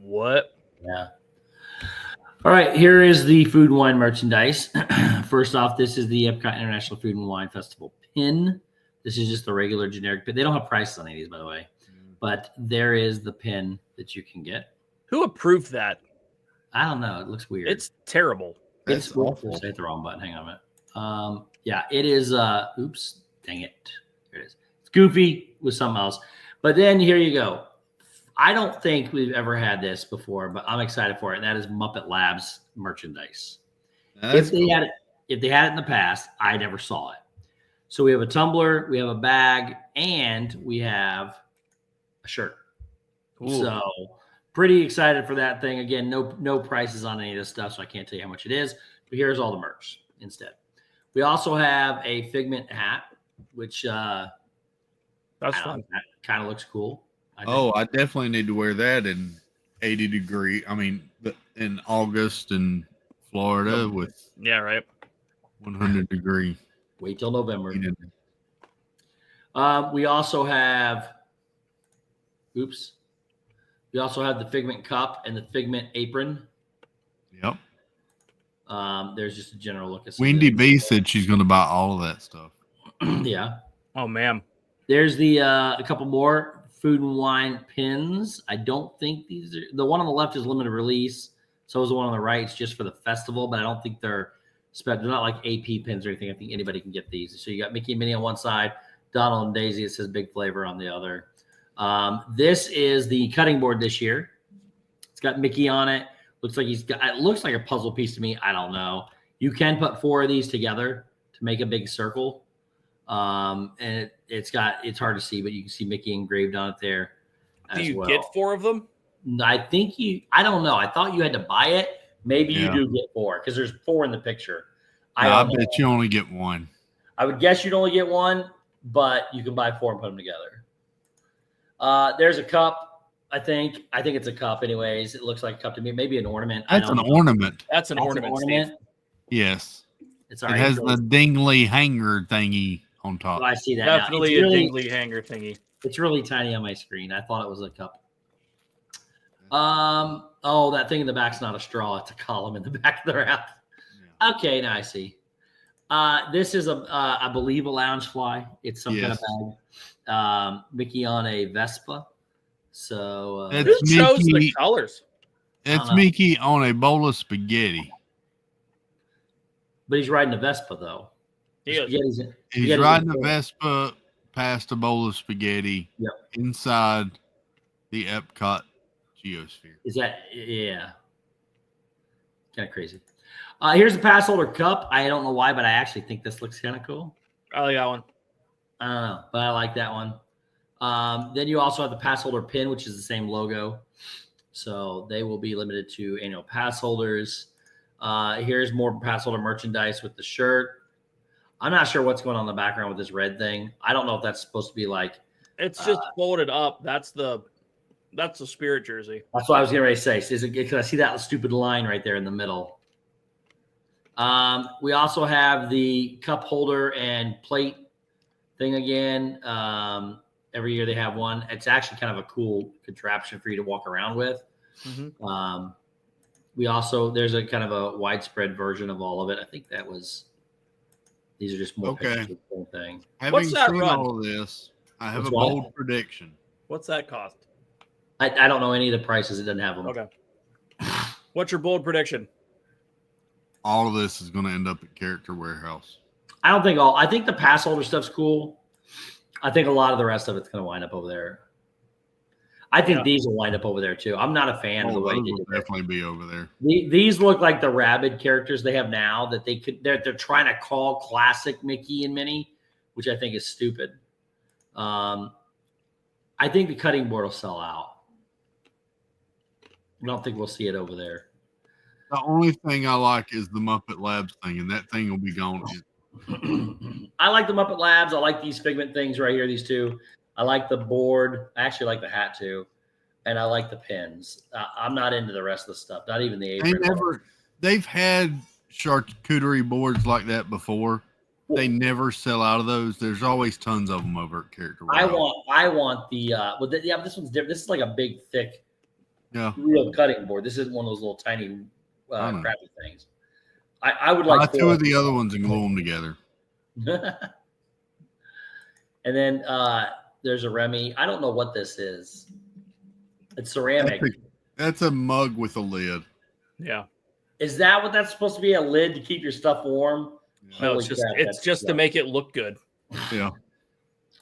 What? Yeah. All right, here is the food and wine merchandise. First off, this is the Epcot International Food and Wine Festival pin. This is just the regular generic pin. They don't have prices on any of these, by the way. But there is the pin that you can get. Who approved that? I don't know. It looks weird. It's terrible. It's awful. I hit the wrong button. Hang on a minute. Yeah, it is. Oops. Dang it. There it is. It's goofy with something else. But then here you go. I don't think we've ever had this before, but I'm excited for it. And that is Muppet Labs merchandise. If they had it in the past, I never saw it. So we have a tumbler, we have a bag, and we have a shirt. Ooh. So pretty excited for that thing. Again, no prices on any of this stuff, so I can't tell you how much it is. But here's all the merch instead. We also have a Figment hat, which that's fun. That kind of looks cool. I definitely need to wear that in 80 degree. I mean, in August in Florida with 100 degree. Wait till November. We also have. Oops. We also have the Figment cup and the Figment apron. Yep. There's just a general look at Wendy B said she's going to buy all of that stuff. Yeah. Oh man. There's the a couple more food and wine pins. I don't think these are the one on the left is limited release. So is the one on the right. It's just for the festival, but I don't think they're not like AP pins or anything. I think anybody can get these. So you got Mickey and Minnie on one side, Donald and Daisy. It says Big Flavor on the other. This is the cutting board this year. It's got Mickey on it. Looks like it looks like a puzzle piece to me. I don't know. You can put 4 of these together to make a big circle. And it's hard to see, but you can see Mickey engraved on it there. Do you get 4 of them? I don't know. I thought you had to buy it. Maybe you do get 4 because there's 4 in the picture. I bet you only get 1. I would guess you'd only get 1, but you can buy 4 and put them together. There's a cup. I think it's a cup anyways. It looks like a cup to me. Maybe an ornament. That's an ornament. That's an ornament. Yes. It has the dingly hanger thingy on top. Oh, I see that. Definitely a dingly hanger thingy. It's really tiny on my screen. I thought it was a cup. That thing in the back's not a straw. It's a column in the back of the wrap. Yeah. Okay, now I see. This is I believe a lounge fly. It's some kind of bag. Mickey on a Vespa. So who chose the colors? It's Mickey on a bowl of spaghetti. But he's riding a Vespa though. He's riding a Vespa past a bowl of spaghetti inside the Epcot geosphere. Is that kind of crazy. Here's the pass holder cup. I don't know why, but I actually think this looks kind of cool. I like that one. I don't know, but I like that one. Then you also have the pass holder pin, which is the same logo. So they will be limited to annual pass holders. Here's more pass holder merchandise with the shirt. I'm not sure what's going on in the background with this red thing. I don't know if that's supposed to be like. It's just folded up. That's the Spirit jersey. That's what I was getting ready to say. Is it because I see that stupid line right there in the middle? We also have the cup holder and plate thing again. Every year they have one. It's actually kind of a cool contraption for you to walk around with. Mm-hmm. There's a kind of a widespread version of all of it. I think these are just more pictures of the whole thing. Having seen all of this, I have a bold prediction. What's that cost? I don't know any of the prices. It doesn't have them. Okay. What's your bold prediction? All of this is going to end up at Character Warehouse. I think the pass holder stuff's cool. I think a lot of the rest of it's going to wind up over there. I think these will wind up over there too. I'm not a fan of the way they do it. Definitely be over there. These look like the rabid characters they have now that they're trying to call classic Mickey and Minnie, which I think is stupid. I think the cutting board will sell out. I don't think we'll see it over there. The only thing I like is the Muppet Labs thing, and that thing will be gone. I like the Muppet Labs. I like these Figment things right here, these two. I like the board. I actually like the hat too. And I like the pins. I'm not into the rest of the stuff, not even the apron. They've had charcuterie boards like that before. They never sell out of those. There's always tons of them over at Character Warehouse. I want the this one's different. This is like a big, thick, real cutting board. This isn't one of those little tiny crappy things. I would like two of the other ones and glue them together. And then there's a Remy. I don't know what this is. It's ceramic. That's a mug with a lid. Yeah. Is that what that's supposed to be? A lid to keep your stuff warm? No, it's just to make it look good. Yeah.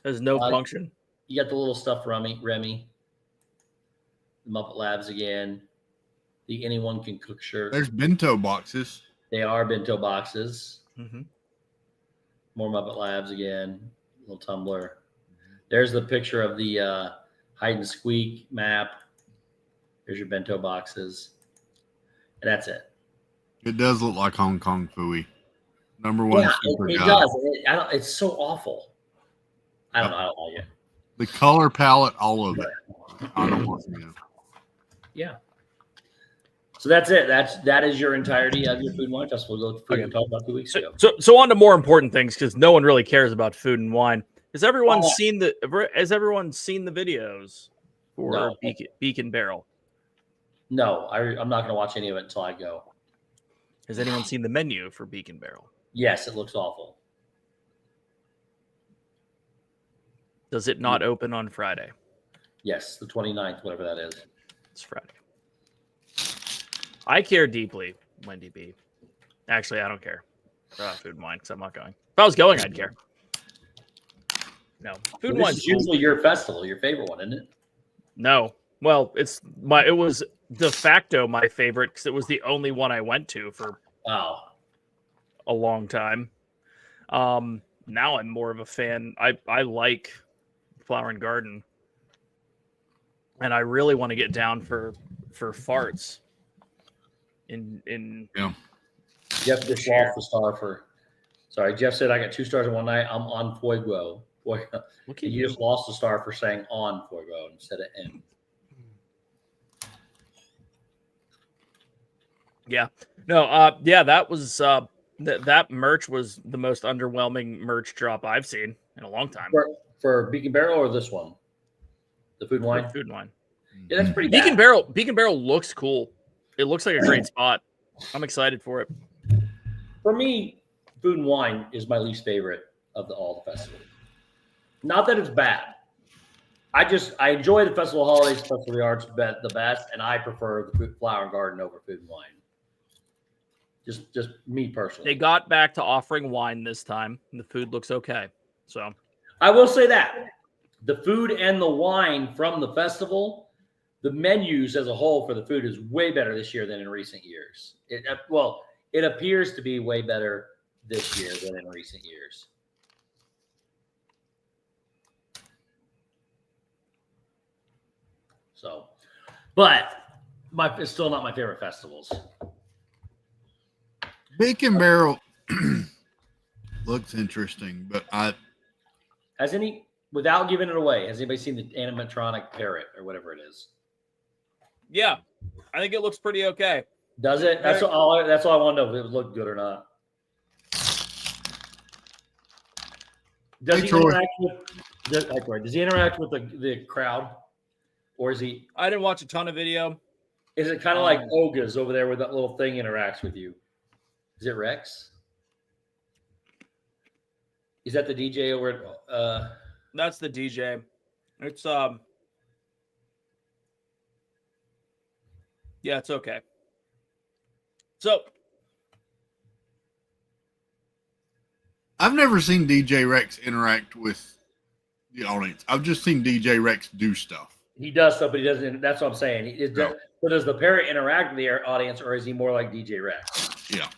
There's no function. You got the little stuffed Remy. The Muppet Labs again. The Anyone Can Cook shirt. There's bento boxes. They are bento boxes. Mm-hmm. More Muppet Labs again. Little tumbler. There's the picture of the hide and squeak map. There's your bento boxes. And that's it. It does look like Hong Kong Phooey. Number one. Yeah, it does. It's so awful. I don't like it. The color palette, all of it. I don't want to. Yeah. So that's it. That is your entirety of your Food and Wine Festival. We'll go to food and talk about 2 weeks ago. So on to more important things because no one really cares about food and wine. Has everyone seen the videos for Beacon Barrel? No, I'm not going to watch any of it until I go. Has anyone seen the menu for Beacon Barrel? Yes, it looks awful. Does it not open on Friday? Yes, the 29th, whatever that is. It's Friday. I care deeply, Wendy B. Actually, I don't care about Food and Wine because I'm not going. If I was going, I'd care. No, Food and This Wine's is cool. usually your festival, your favorite one, isn't it? No. Well, it was de facto my favorite because it was the only one I went to for a long time. Now I'm more of a fan. I like Flower and Garden, and I really want to get down for farts. Jeff just lost the star for. Sorry, Jeff said I got 2 stars in one night. I'm on Fuego. You just lost the star for saying on Fuego instead of in. Yeah. No. Yeah. That was that merch was the most underwhelming merch drop I've seen in a long time. For Beacon Barrel or this one, the Food and Wine. Food and Wine. Yeah, that's pretty. Beacon Barrel looks cool. It looks like a great spot. I'm excited for it. For me, Food and Wine is my least favorite of all the festivals. Not that it's bad. I enjoy the Festival of Holidays, Festival of the Arts the best, and I prefer the Flower and Garden over Food and Wine. Just me personally. They got back to offering wine this time, and the food looks okay. So I will say that the food and the wine from the festival, the menus as a whole for the food is way better this year than in recent years. It appears to be way better this year than in recent years. So, but it's still not my favorite festivals. Beacon Barrel looks interesting, but without giving it away, has anybody seen the animatronic parrot or whatever it is? Yeah, I think it looks pretty okay. Does it? That's all I want to know if it looked good or not. Does he interact with the crowd? Or is he? I didn't watch a ton of video. Is it kind of like Oga's over there where that little thing interacts with you? Is it Rex? Is that the DJ over at That's the DJ. It's yeah, it's okay. So I've never seen DJ Rex interact with the audience. I've just seen DJ Rex do stuff. He does stuff, but he doesn't. That's what I'm saying. So does the parrot interact with the audience, or is he more like DJ Rex? Yeah.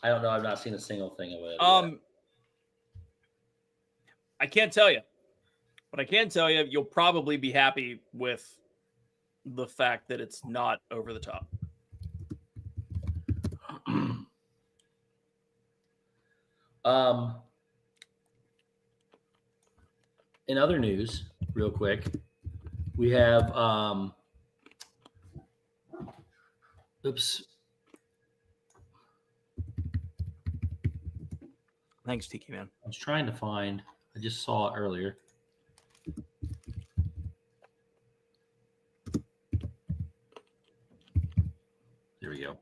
I don't know. I've not seen a single thing of it. I can't tell you, but I can tell you, you'll probably be happy with the fact that it's not over the top. In other news, real quick, we have Thanks, Tiki Man. I was trying to find. I just saw it earlier. There we go.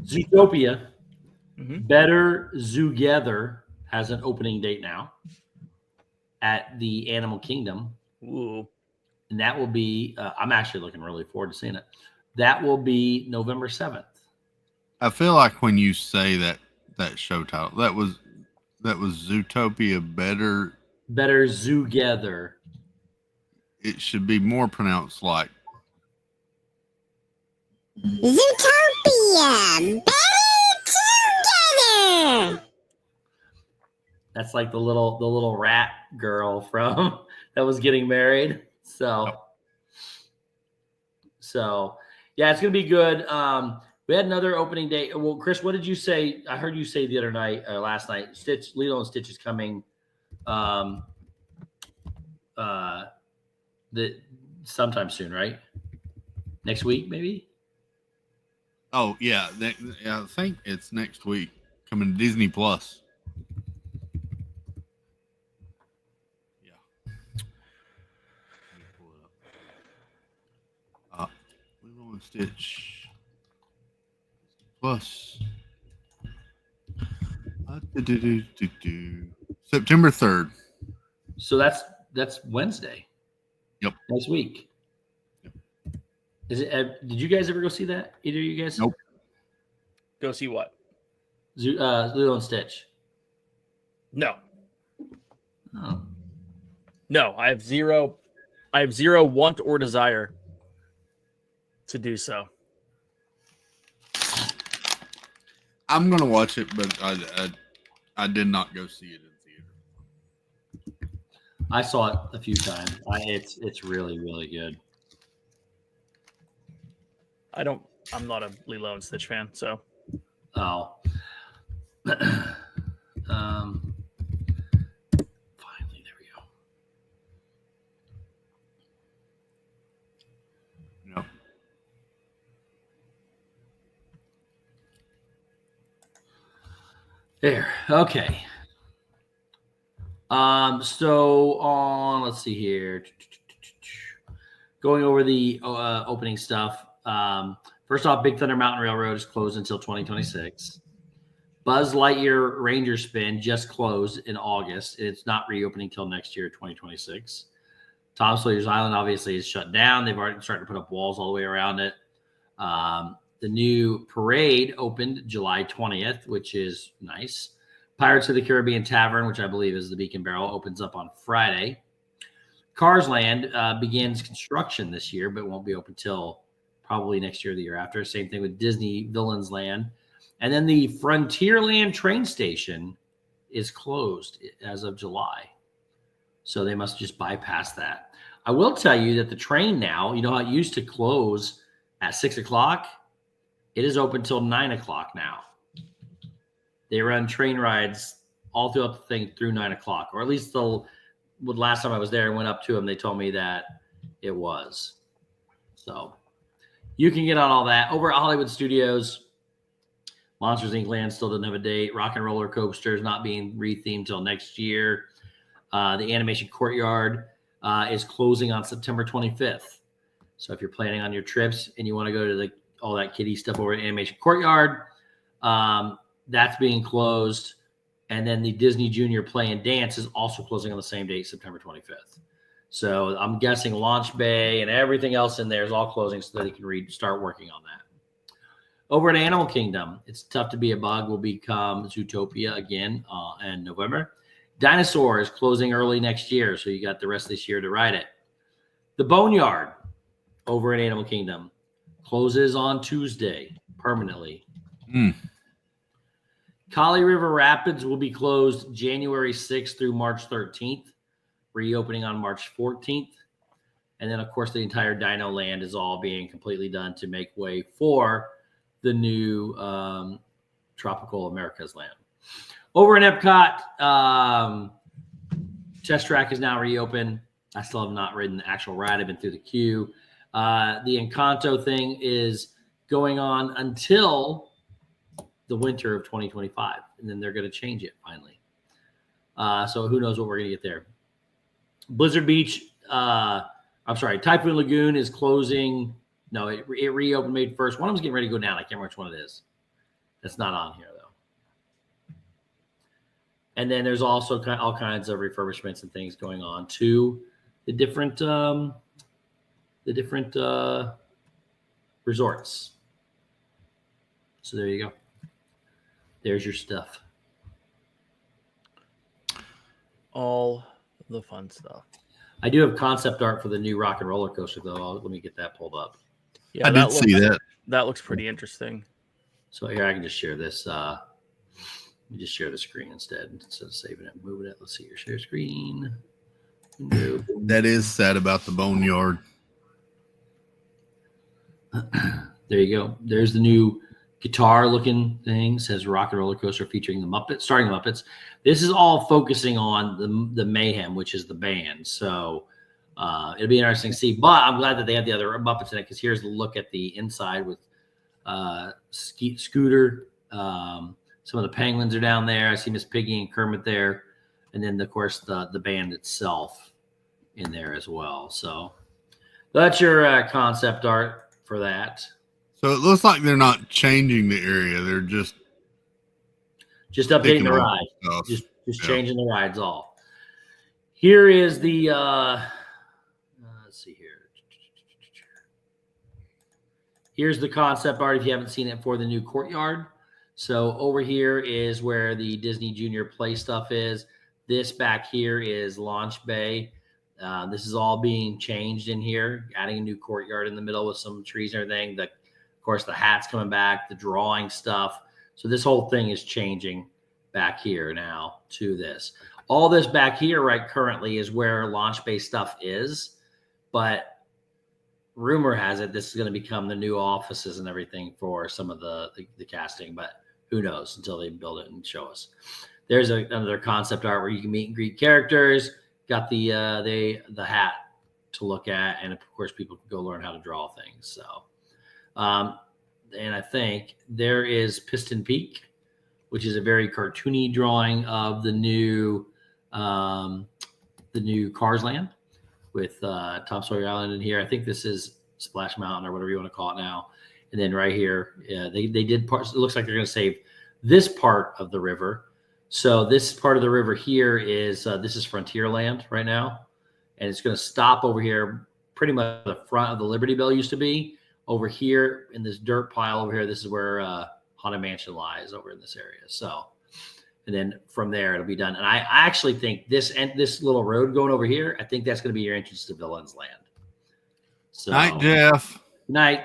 Zootopia, Better Zoogether has an opening date now at the Animal Kingdom. Ooh. And that will be, I'm actually looking really forward to seeing it. That will be November 7th. I feel like when you say that show title, that was Zootopia Better Zoogether. It should be more pronounced like Zootopia Better Together. That's like the little rat girl from that was getting married. So yeah, it's gonna be good. We had another opening day. Well, Chris, what did you say? I heard you say the other night or last night. Lilo and Stitch is coming. Sometime soon, right? Next week, maybe. Oh yeah, I think it's next week coming to Disney Plus. Yeah. Let me pull it up. Lilo and Stitch Plus. September 3rd. So that's Wednesday. Yep. Next week. Yep. Is it? Did you guys ever go see that? Either of you guys? Nope. Go see what? Lilo and Stitch. No. Oh. No, I have zero want or desire to do so. I'm gonna watch it, but I did not go see it in theater. I saw it a few times. It's really, really good. I'm not a Lilo and Stitch fan, so. Oh. Finally, there we go. No. There. Okay. So on, let's see here. Going over the opening stuff. First off, Big Thunder Mountain Railroad is closed until 2026. Buzz Lightyear Ranger Spin just closed in August. It's not reopening until next year, 2026. Tom Sawyer's Island obviously is shut down. They've already started to put up walls all the way around it. The new parade opened July 20th, which is nice. Pirates of the Caribbean Tavern, which I believe is the Beacon Barrel, opens up on Friday. Cars Land begins construction this year, but won't be open till probably next year or the year after. Same thing with Disney Villains Land. And then the Frontierland train station is closed as of July. So they must just bypass that. I will tell you that the train now, you know how it used to close at 6 o'clock? It is open till 9 o'clock now. They run train rides all throughout the thing through 9 o'clock, or at least last time I was there and went up to them, they told me that it was. So you can get on all that. Over at Hollywood Studios, Monsters Inc. Land still doesn't have a date. Rock and Roller Coaster is not being rethemed till next year. The Animation Courtyard is closing on September 25th. So if you're planning on your trips and you want to go to all that kiddie stuff over at Animation Courtyard, that's being closed. And then the Disney Junior Play and Dance is also closing on the same date, September 25th. So I'm guessing Launch Bay and everything else in there is all closing so that they can start working on that. Over at Animal Kingdom, It's Tough to Be a Bug will become Zootopia again in November. Dinosaur is closing early next year, so you got the rest of this year to ride it. The Boneyard over at Animal Kingdom closes on Tuesday permanently. Kali River Rapids will be closed January 6th through March 13th, reopening on March 14th. And then, of course, the entire Dino Land is all being completely done to make way for the new Tropical America's Land. Over in Epcot, Test Track is now reopened. I still have not ridden the actual ride. I've been through the queue. The Encanto thing is going on until the winter of 2025, and then they're going to change it finally. So who knows what we're going to get there. Blizzard Beach, Typhoon Lagoon is closing. No, it reopened May 1st. One of them's getting ready to go down. I can't remember which one it is. That's not on here, though. And then there's also all kinds of refurbishments and things going on to the different resorts. So there you go. There's your stuff. All the fun stuff. I do have concept art for the new Rock and Roller Coaster, though. Let me get that pulled up. Yeah, I did see that. That looks pretty interesting. So here I can just share this. Let me just share the screen instead of saving it and moving it. Let's see here. Share screen. Nope. That is sad about the Boneyard. There you go. There's the new guitar-looking thing. It says Rock and Roller Coaster featuring the Muppets, starring the Muppets. This is all focusing on the Mayhem, which is the band. So it'll be interesting to see. But I'm glad that they have the other Muppets in it, because here's the look at the inside with Scooter. Some of the penguins are down there. I see Miss Piggy and Kermit there. And then, of course, the band itself in there as well. So that's your concept art for that. So it looks like they're not changing the area. They're just updating the ride. Just changing the rides all. Here is the let's see here. Here's the concept art if you haven't seen it for the new courtyard. So over here is where the Disney Junior Play stuff is. This back here is Launch Bay. This is all being changed in here, adding a new courtyard in the middle with some trees and everything. Of course, the hat's coming back, the drawing stuff. So this whole thing is changing back here now to this. All this back here right currently is where Launch Bay stuff is, but rumor has it this is going to become the new offices and everything for some of the casting, but who knows until they build it and show us. There's another concept art where you can meet and greet characters. Got the hat to look at, and of course people can go learn how to draw things. So, and I think there is Piston Peak, which is a very cartoony drawing of the new Cars Land with Tom Sawyer Island in here. I think this is Splash Mountain or whatever you want to call it now. And then right here, they did parts. It looks like they're going to save this part of the river. So this part of the river here is this is Frontierland right now, and it's going to stop over here, pretty much the front of the Liberty Bell used to be. Over here in this dirt pile over here, this is where Haunted Mansion lies over in this area. So, and then from there it'll be done. And I actually think this little road going over here, I think that's going to be your entrance to Villain's Land. So, night, Jeff. Night,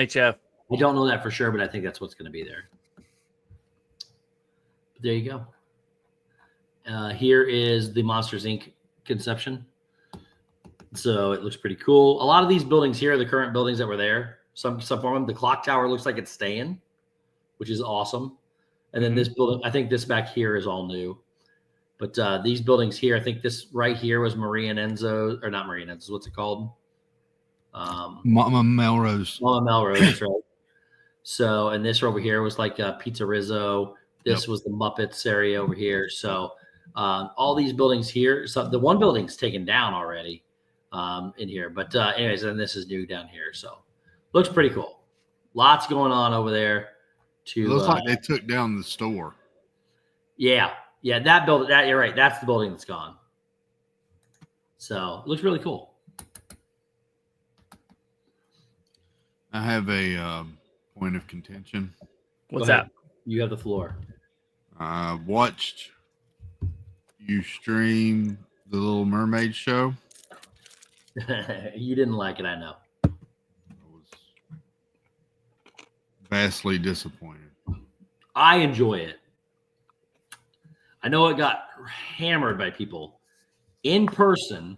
Jeff. I don't know that for sure, but I think that's what's going to be there. But there you go. Here is the Monsters Inc. conception. So it looks pretty cool. A lot of these buildings here are the current buildings that were there. Some of them, the clock tower looks like it's staying, which is awesome. And then this building, I think this back here is all new. But these buildings here, I think this right here was Marie and Enzo, or not Marie and Enzo, what's it called? Mama Melrose. Mama Melrose, that's right. So, and this over here was like Pizza Rizzo. This was the Muppets area over here. So, all these buildings here. So the one building's taken down already in here. But anyways, and this is new down here. So looks pretty cool. Lots going on over there. It looks like they took down the store. Yeah. That building. That you're right. That's the building that's gone. So it looks really cool. I have a point of contention. What's that? You have the floor. I watched you stream the Little Mermaid show. You didn't like it, I know. I was vastly disappointed. I enjoy it. I know it got hammered by people. In person,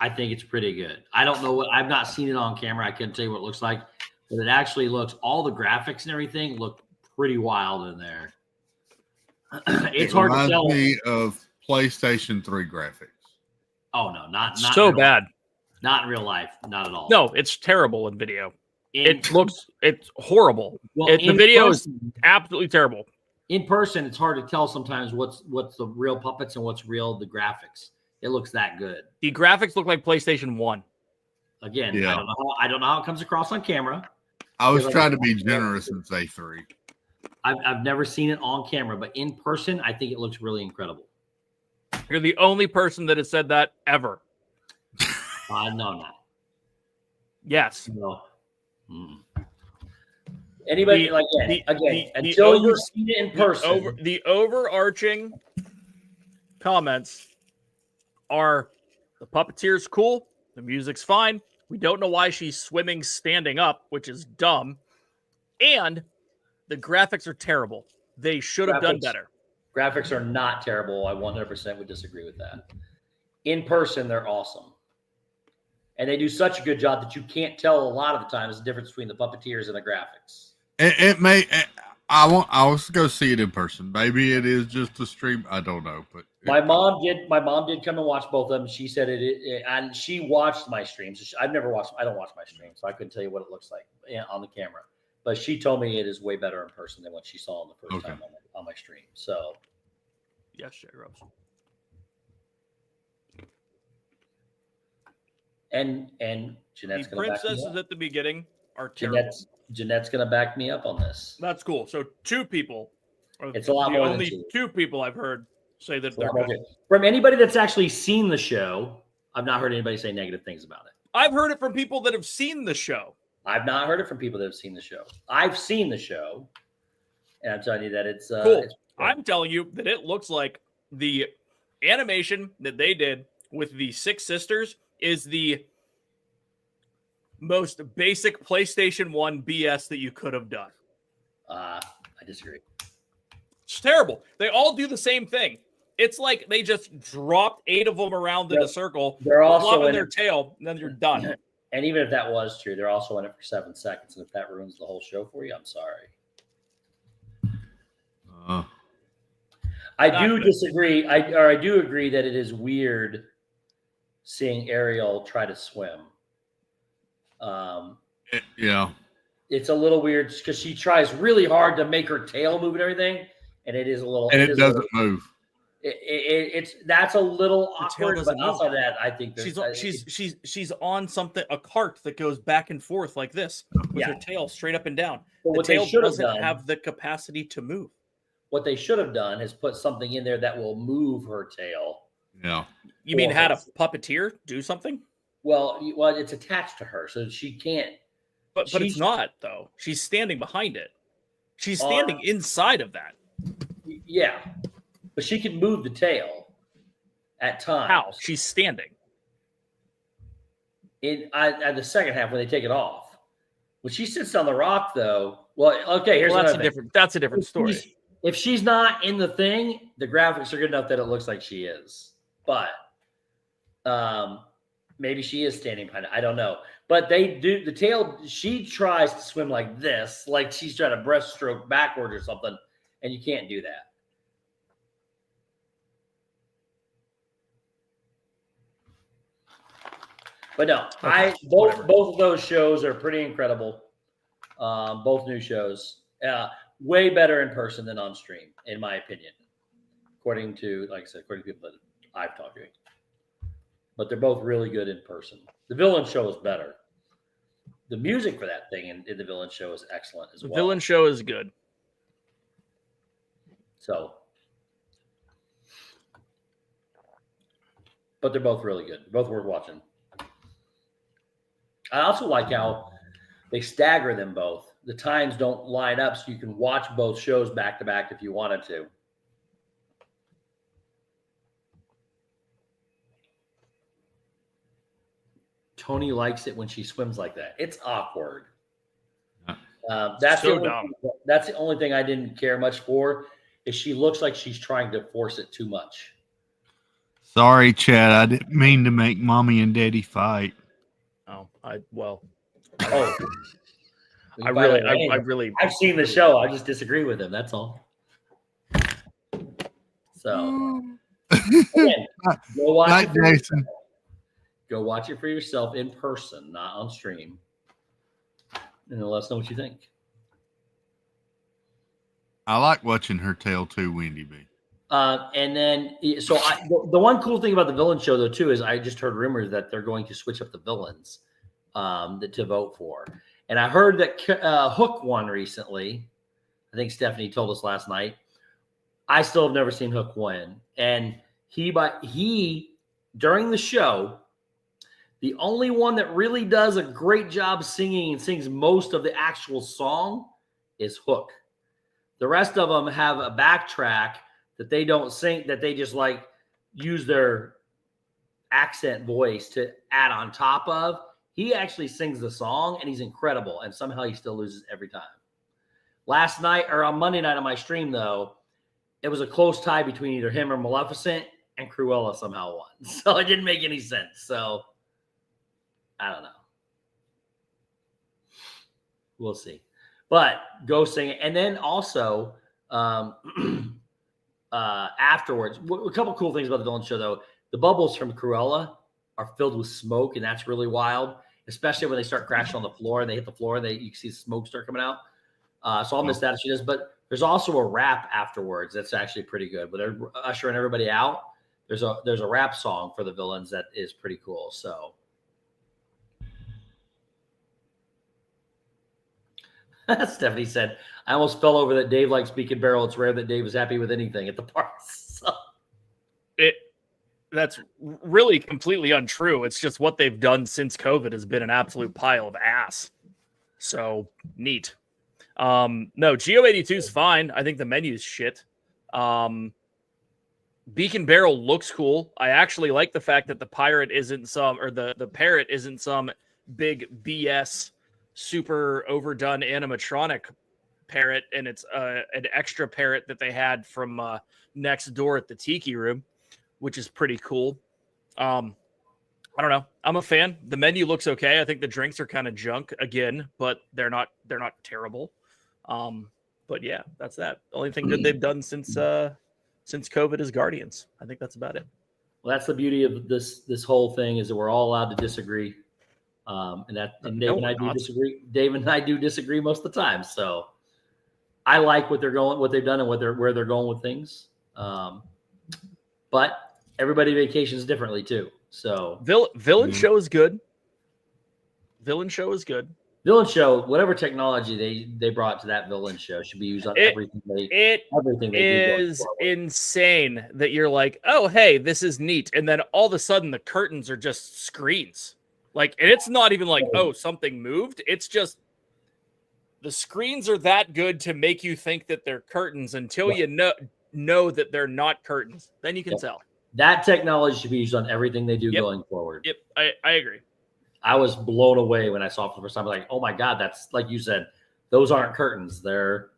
I think it's pretty good. I don't know I've not seen it on camera. I couldn't tell you what it looks like, but it actually looks, all the graphics and everything look pretty wild in there. It's hard to tell. Me of PlayStation 3 graphics. Oh no, not so bad. Not in real life, not at all. No, it's terrible in video. It's horrible. Well, the video is absolutely terrible. In person, it's hard to tell sometimes what's the real puppets and what's the graphics. It looks that good. The graphics look like PlayStation 1. Again, yeah. I don't know how it comes across on camera. I was trying to be generous and say 3. I've never seen it on camera, but in person, I think it looks really incredible. You're the only person that has said that ever. No. Yes. No. Anybody until you've seen it in person. The overarching comments are the puppeteer's cool, the music's fine. We don't know why she's swimming standing up, which is dumb. And the graphics are terrible. They should have done better. Graphics are not terrible. I 100% would disagree with that. In person, they're awesome. And they do such a good job that you can't tell a lot of the times the difference between the puppeteers and the graphics. It may. I was go see it in person. Maybe it is just a stream. I don't know, but my mom did come and watch both of them. She said and she watched my streams. I've never watched. I don't watch my streams, so I couldn't tell you what it looks like on the camera. But she told me it is way better in person than what she saw in the first time on my stream. So, yes, Jay Rose. And Jeanette's going to back me up. Princesses at the beginning are terrible. Jeanette's going to back me up on this. That's cool. So 2 people. It's a lot more than 2 people I've heard say that they're good. From anybody that's actually seen the show, I've not heard anybody say negative things about it. I've heard it from people that have seen the show. I've not heard it from people that have seen the show. I've seen the show. And I'm telling you that it's cool. It's I'm telling you that it looks like the animation that they did with the 6 sisters is the most basic PlayStation 1 BS that you could have done. I disagree. It's terrible. They all do the same thing. It's like they just dropped 8 of them around in a circle, they're also in their tail, and then you're done. And even if that was true, they're also in it for 7 seconds. And if that ruins the whole show for you, I'm sorry. I do disagree. I do agree that it is weird seeing Ariel try to swim. Yeah. It's a little weird because she tries really hard to make her tail move and everything, and it is a little. And it doesn't move. That's a little awkward, but move. Also that I think she's on something, a cart that goes back and forth like this with her tail straight up and down. The tail doesn't have the capacity to move. What they should have done is put something in there that will move her tail. Yeah. You mean had a puppeteer do something? Well, it's attached to her, so she can't. But it's not, though. She's standing behind it. She's standing inside of that. Yeah. But she can move the tail at times. How? She's standing. At the second half when they take it off. When she sits on the rock, though, here's that's a different story. If she's not in the thing, the graphics are good enough that it looks like she is. But maybe she is standing behind it. I don't know. But they do the tail. She tries to swim like this, like she's trying to breaststroke backwards or something, and you can't do that. But no, both of those shows are pretty incredible. Both new shows, way better in person than on stream, in my opinion. According to people that I've talked to. But they're both really good in person. The villain show is better. The music for that thing in the villain show is excellent as well. The villain show is good. So, but they're both really good. They're both worth watching. I also like how they stagger them both. The times don't line up, so you can watch both shows back to back if you wanted to. Tony likes it when she swims like that. It's awkward. That's the only thing I didn't care much for is she looks like she's trying to force it too much. Sorry, Chad. I didn't mean to make mommy and daddy fight. I really I've seen the show. I just disagree with him. That's all. So again, go watch it. Jason. Go watch it for yourself in person, not on stream. And let us know what you think. I like watching her tail too, Wendy B. And then, the one cool thing about the villain show, though, too, is I just heard rumors that they're going to switch up the villains to vote for. And I heard that Hook won recently. I think Stephanie told us last night. I still have never seen Hook win. And he during the show, the only one that really does a great job singing and sings most of the actual song is Hook. The rest of them have a backtrack that they don't sing, that they just use their accent voice to add on top of. He actually sings the song and he's incredible. And somehow he still loses every time. Last night or on Monday night on my stream, though, it was a close tie between either him or Maleficent, and Cruella somehow won. So it didn't make any sense. So I don't know. We'll see. But go sing it. And then also afterwards, a couple cool things about the villain show, though. The bubbles from Cruella are filled with smoke, and that's really wild, especially when they start crashing on the floor and they hit the floor and you can see the smoke start coming out. So I'll miss that if she does. But there's also a rap afterwards that's actually pretty good. But they're ushering everybody out. There's a rap song for the villains that is pretty cool. So Stephanie said, I almost fell over that Dave likes Beacon Barrel. It's rare that Dave is happy with anything at the parks. So. That's really completely untrue. It's just what they've done since COVID has been an absolute pile of ass. So neat. No, Geo82 is fine. I think the menu's shit. Beacon Barrel looks cool. I actually like the fact that the pirate isn't the parrot isn't some big BS super overdone animatronic parrot, and it's an extra parrot that they had from next door at the Tiki Room, which is pretty cool. I don't know. I'm a fan. The menu looks okay. I think the drinks are kind of junk again, but they're not terrible. But yeah, that's that. The only thing good they've done since COVID is Guardians. I think that's about it. Well, that's the beauty of this whole thing, is that we're all allowed to disagree. And Dave and I do disagree. Dave and I do disagree most of the time. So I like what they've done and where they're going with things. But everybody vacations differently too. So Villain show is good. Villain show is good. Villain show, whatever technology they brought to that villain show should be used on everything they is insane that you're like, oh, hey, this is neat. And then all of a sudden the curtains are just screens. Like, and it's not even like, oh, something moved. It's just the screens are that good to make you think that they're curtains until you know that they're not curtains. Then you can tell. That technology should be used on everything they do going forward. Yep, I agree. I was blown away when I saw it for the first time. Like, oh my God, that's like you said, those aren't curtains. They're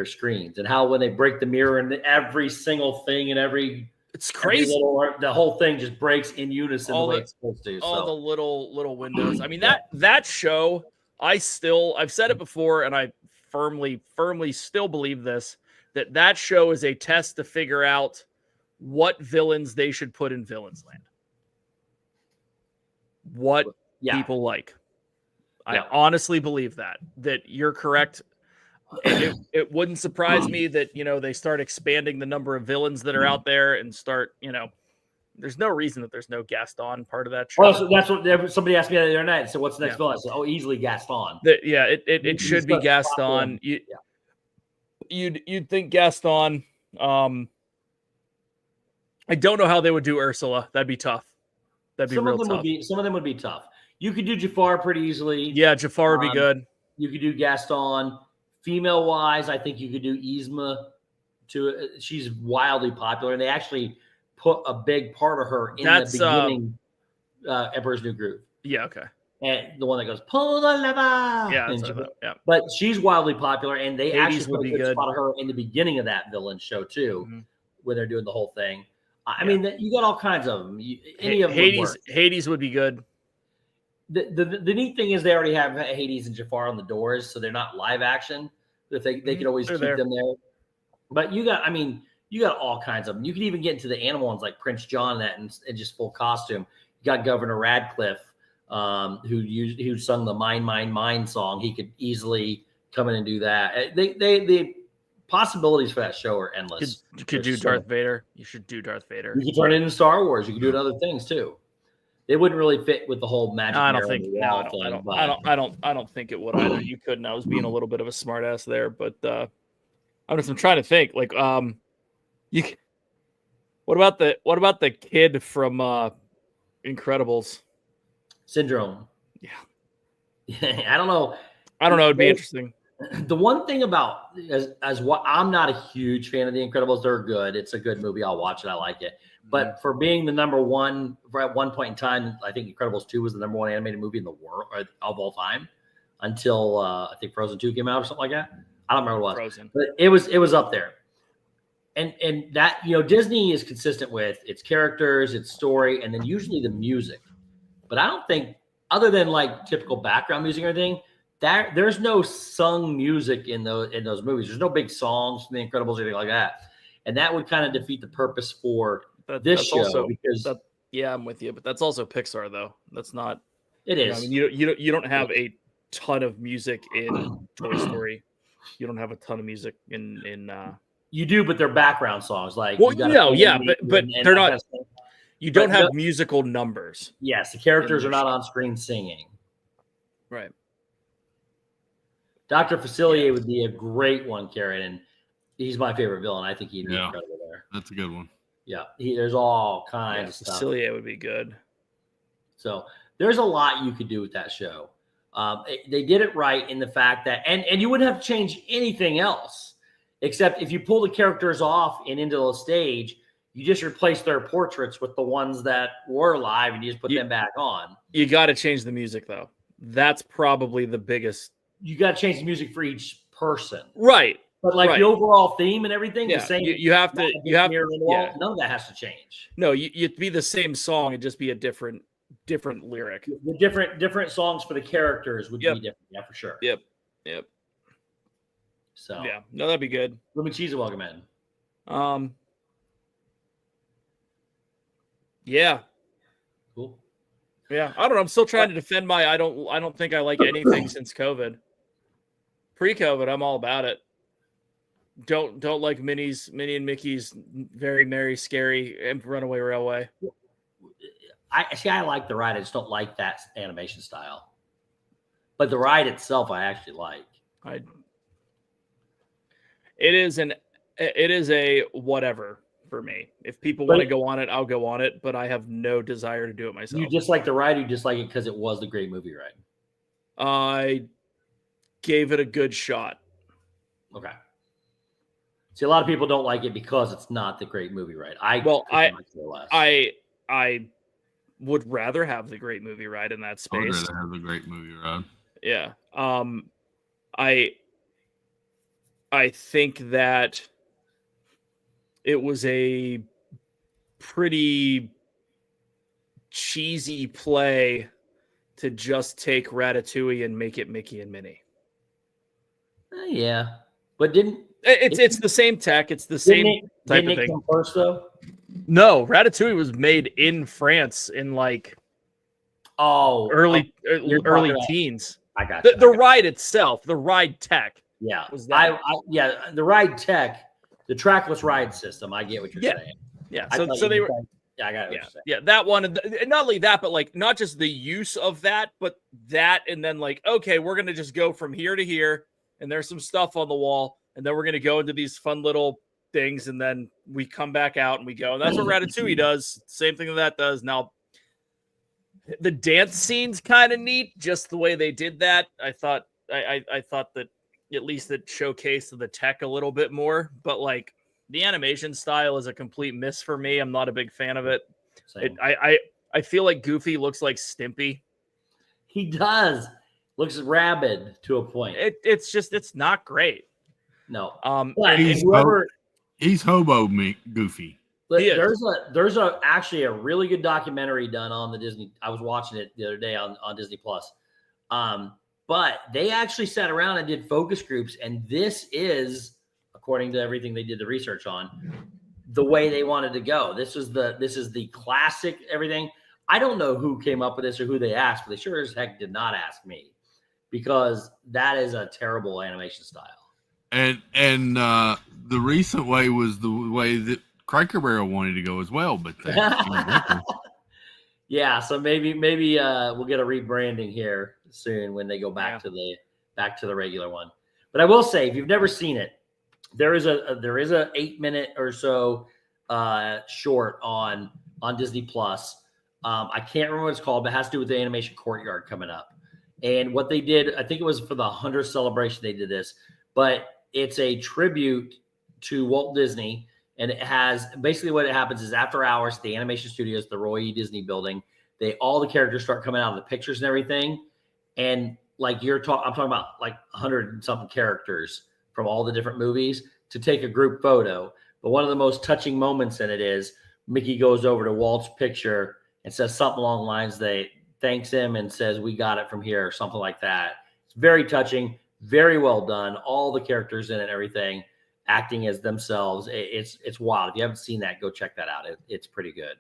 screens. And how when they break the mirror and every single thing and it's crazy. The whole thing just breaks in unison the way it's supposed to. All the little windows. I mean, that show, I've said it before, and I firmly still believe this, that show is a test to figure out what villains they should put in Villains Land. What people like. I honestly believe that you're correct. And it wouldn't surprise me that, they start expanding the number of villains that are out there and start, there's no reason that there's no Gaston part of that show. Well, so that's what somebody asked me the other night. So what's the next villain? I said, easily Gaston. It should be Gaston. You'd think Gaston. I don't know how they would do Ursula. That'd be tough. That'd be real tough. Some of them would be tough. You could do Jafar pretty easily. Yeah, Jafar would be good. You could do Gaston. Female wise, I think you could do Yzma. She's wildly popular, and they actually put a big part of her in the beginning. Emperor's New Groove. Yeah, okay. And the one that goes pull the lever. Yeah, but she's wildly popular, and they Hades actually put a good spot of her in the beginning of that villain show too, when they're doing the whole thing. I mean, you got all kinds of them. Hades would be good. The neat thing is they already have Hades and Jafar on the doors, so they're not live action. But they could always keep them there. But you got all kinds of them. You can even get into the animal ones like Prince John and just full costume. You got Governor Radcliffe, who sung the Mine, Mine, Mine song. He could easily come in and do that. The possibilities for that show are endless. You could do Darth Vader. You should do Darth Vader. You could turn it into Star Wars. You could do it other things too. They wouldn't really fit with the whole magic. I don't think it would either. You couldn't. I was being a little bit of a smartass there, but I'm trying to think. Like, what about the kid from Incredibles? Syndrome. Yeah. I don't know. It'd be interesting. The one thing about as what I'm not a huge fan of The Incredibles. They're good. It's a good movie. I'll watch it. I like it. But for being the number one, at one point in time, I think Incredibles 2 was the number one animated movie in the world of all time until I think Frozen 2 came out or something like that. I don't remember what it was. Frozen. But it was up there. And that, Disney is consistent with its characters, its story, and then usually the music. But I don't think, other than like typical background music or anything, there's no sung music in those movies. There's no big songs from The Incredibles or anything like that. And that would kind of defeat the purpose for this show because I'm with you, but that's also Pixar though. That's not. It is. I mean, you don't have a ton of music in Toy Story. You don't have a ton of music in. You do, but they're background songs. Like, but they're not. You don't have musical numbers. Yes, the characters are not on screen singing. Right. Dr. Facilier would be a great one, Karen, and he's my favorite villain. I think he'd be incredible there. That's a good one. Yeah, there's all kinds of stuff. Facilier would be good. So there's a lot you could do with that show. They did it right in the fact that, and you wouldn't have to change anything else, except if you pull the characters off and into the stage, you just replace their portraits with the ones that were live, and you just put them back on. You got to change the music, though. That's probably the biggest. You got to change the music for each person, right? But like the overall theme and everything, the same. You have to. None of that has to change. No, you'd be the same song and just be a different lyric. The different songs for the characters would be different. Yeah, for sure. Yep. So yeah, no, that'd be good. Lemon Cheese, welcome in. Yeah. Cool. Yeah, I don't know. I'm still trying to defend my. I don't think I like anything since COVID. Pre-COVID, I'm all about it. Don't like Minnie and Mickey's Very Merry Scary and Runaway Railway. I like the ride. I just don't like that animation style. But the ride itself, I actually like. It is a whatever for me. If people want to go on it, I'll go on it. But I have no desire to do it myself. You just like the ride. Or you just like it because it was the great movie ride. I gave it a good shot. Okay. See, a lot of people don't like it because it's not the great movie ride. I would rather have the great movie ride in that space. I would rather have the great movie ride. Yeah. I think that it was a pretty cheesy play to just take Ratatouille and make it Mickey and Minnie. Yeah, but it's the same tech. It's the same type of thing. Come first, though? No, Ratatouille was made in France in like early teens. I got you. The ride itself, the ride tech. Yeah, the ride tech, the trackless ride system. I get what you're saying. Yeah, so they were. Yeah, I got what you're saying. Yeah, that one, and not only that, but like not just the use of that, but that, and then like, okay, we're gonna just go from here to here, and there's some stuff on the wall, and then we're gonna go into these fun little things, and then we come back out and we go, and that's what Ratatouille does. Same thing that does. Now, the dance scene's kind of neat, just the way they did that. I thought that at least it showcased the tech a little bit more, but like the animation style is a complete miss for me. I'm not a big fan of it. I feel like Goofy looks like Stimpy. He does. Looks rabid to a point. It's not great. No. He's hobo Goofy. There's actually a really good documentary done on the Disney. I was watching it the other day on Disney Plus. But they actually sat around and did focus groups, and this is, according to everything they did the research on, the way they wanted to go. This is the classic everything. I don't know who came up with this or who they asked, but they sure as heck did not ask me, because that is a terrible animation style. And the recent way was the way that Cracker Barrel wanted to go as well, but yeah. So maybe we'll get a rebranding here soon when they go back to the regular one. But I will say, if you've never seen it, there is a 8-minute or so short on Disney Plus. I can't remember what it's called, but it has to do with the animation courtyard coming up. And what they did, I think it was for the 100th celebration they did this, but it's a tribute to Walt Disney. And it has basically what it happens is after hours, the animation studios, the Roy E. Disney building, all the characters start coming out of the pictures and everything. And like I'm talking about like 100 and something characters from all the different movies to take a group photo. But one of the most touching moments in it is Mickey goes over to Walt's picture and says something along the lines, they thanks him and says, "We got it from here," or something like that. It's very touching, very well done. All the characters in it, everything acting as themselves. It's wild. If you haven't seen that, go check that out. It's pretty good.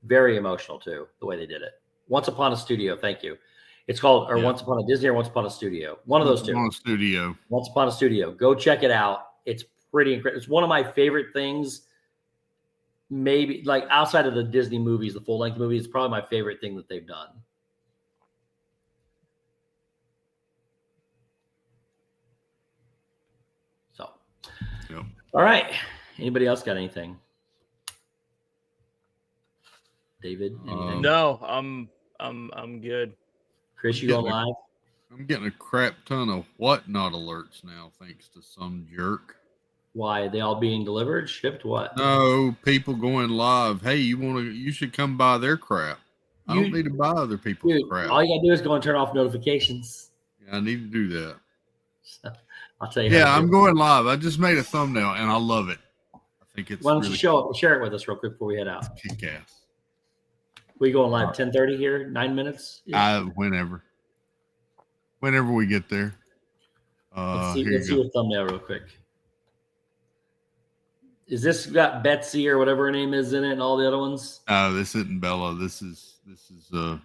Very emotional too, the way they did it. Once Upon a Studio. Thank you. It's called Once Upon a Disney or Once Upon a Studio. One of those two. Once Upon a Studio. Go check it out. It's pretty incredible. It's one of my favorite things. Maybe like outside of the Disney movies, the full length movies, it's probably my favorite thing that they've done. So, all right. Anybody else got anything? David? Anything? No, I'm good. Chris, you going live? I'm getting a crap ton of whatnot alerts now, thanks to some jerk. Why? Are they all being delivered? Shipped? What? No, people going live. Hey, you should come buy their crap. I don't need to buy other people's crap. All you gotta do is go and turn off notifications. Yeah, I need to do that. So, I'll tell you. Yeah, I'm going live. I just made a thumbnail and I love it. I think it's. Why don't you share it with us real quick before we head out? Kick ass. We going live 10:30 here, 9 minutes. Whenever we get there. Let's see your thumbnail real quick. Is this got Betsy or whatever her name is in it, and all the other ones? No, this isn't Bella. This is the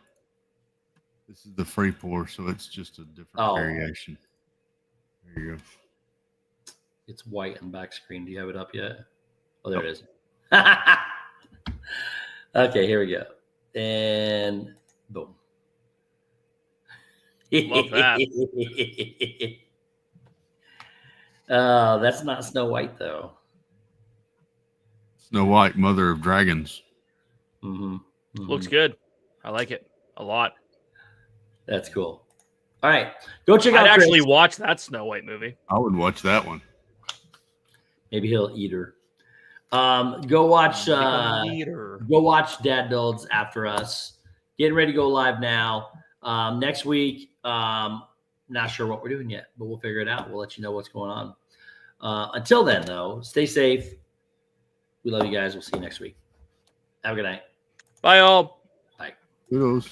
free pour, so it's just a different variation. There you go. It's white on back screen. Do you have it up yet? Oh, there it is. Okay, here we go. And boom. Love that. That's not Snow White, though. Snow White, mother of dragons. Mm-hmm. Mm-hmm. Looks good. I like it a lot. That's cool. All right, go check out. I'd actually watch that Snow White movie. I would watch that one. Maybe he'll eat her. Go watch. Go watch Dad Builds After Us. Getting ready to go live now. Next week, not sure what we're doing yet, but we'll figure it out. We'll let you know what's going on. Until then, though, stay safe. We love you guys. We'll see you next week. Have a good night. Bye, all. Bye. Kudos.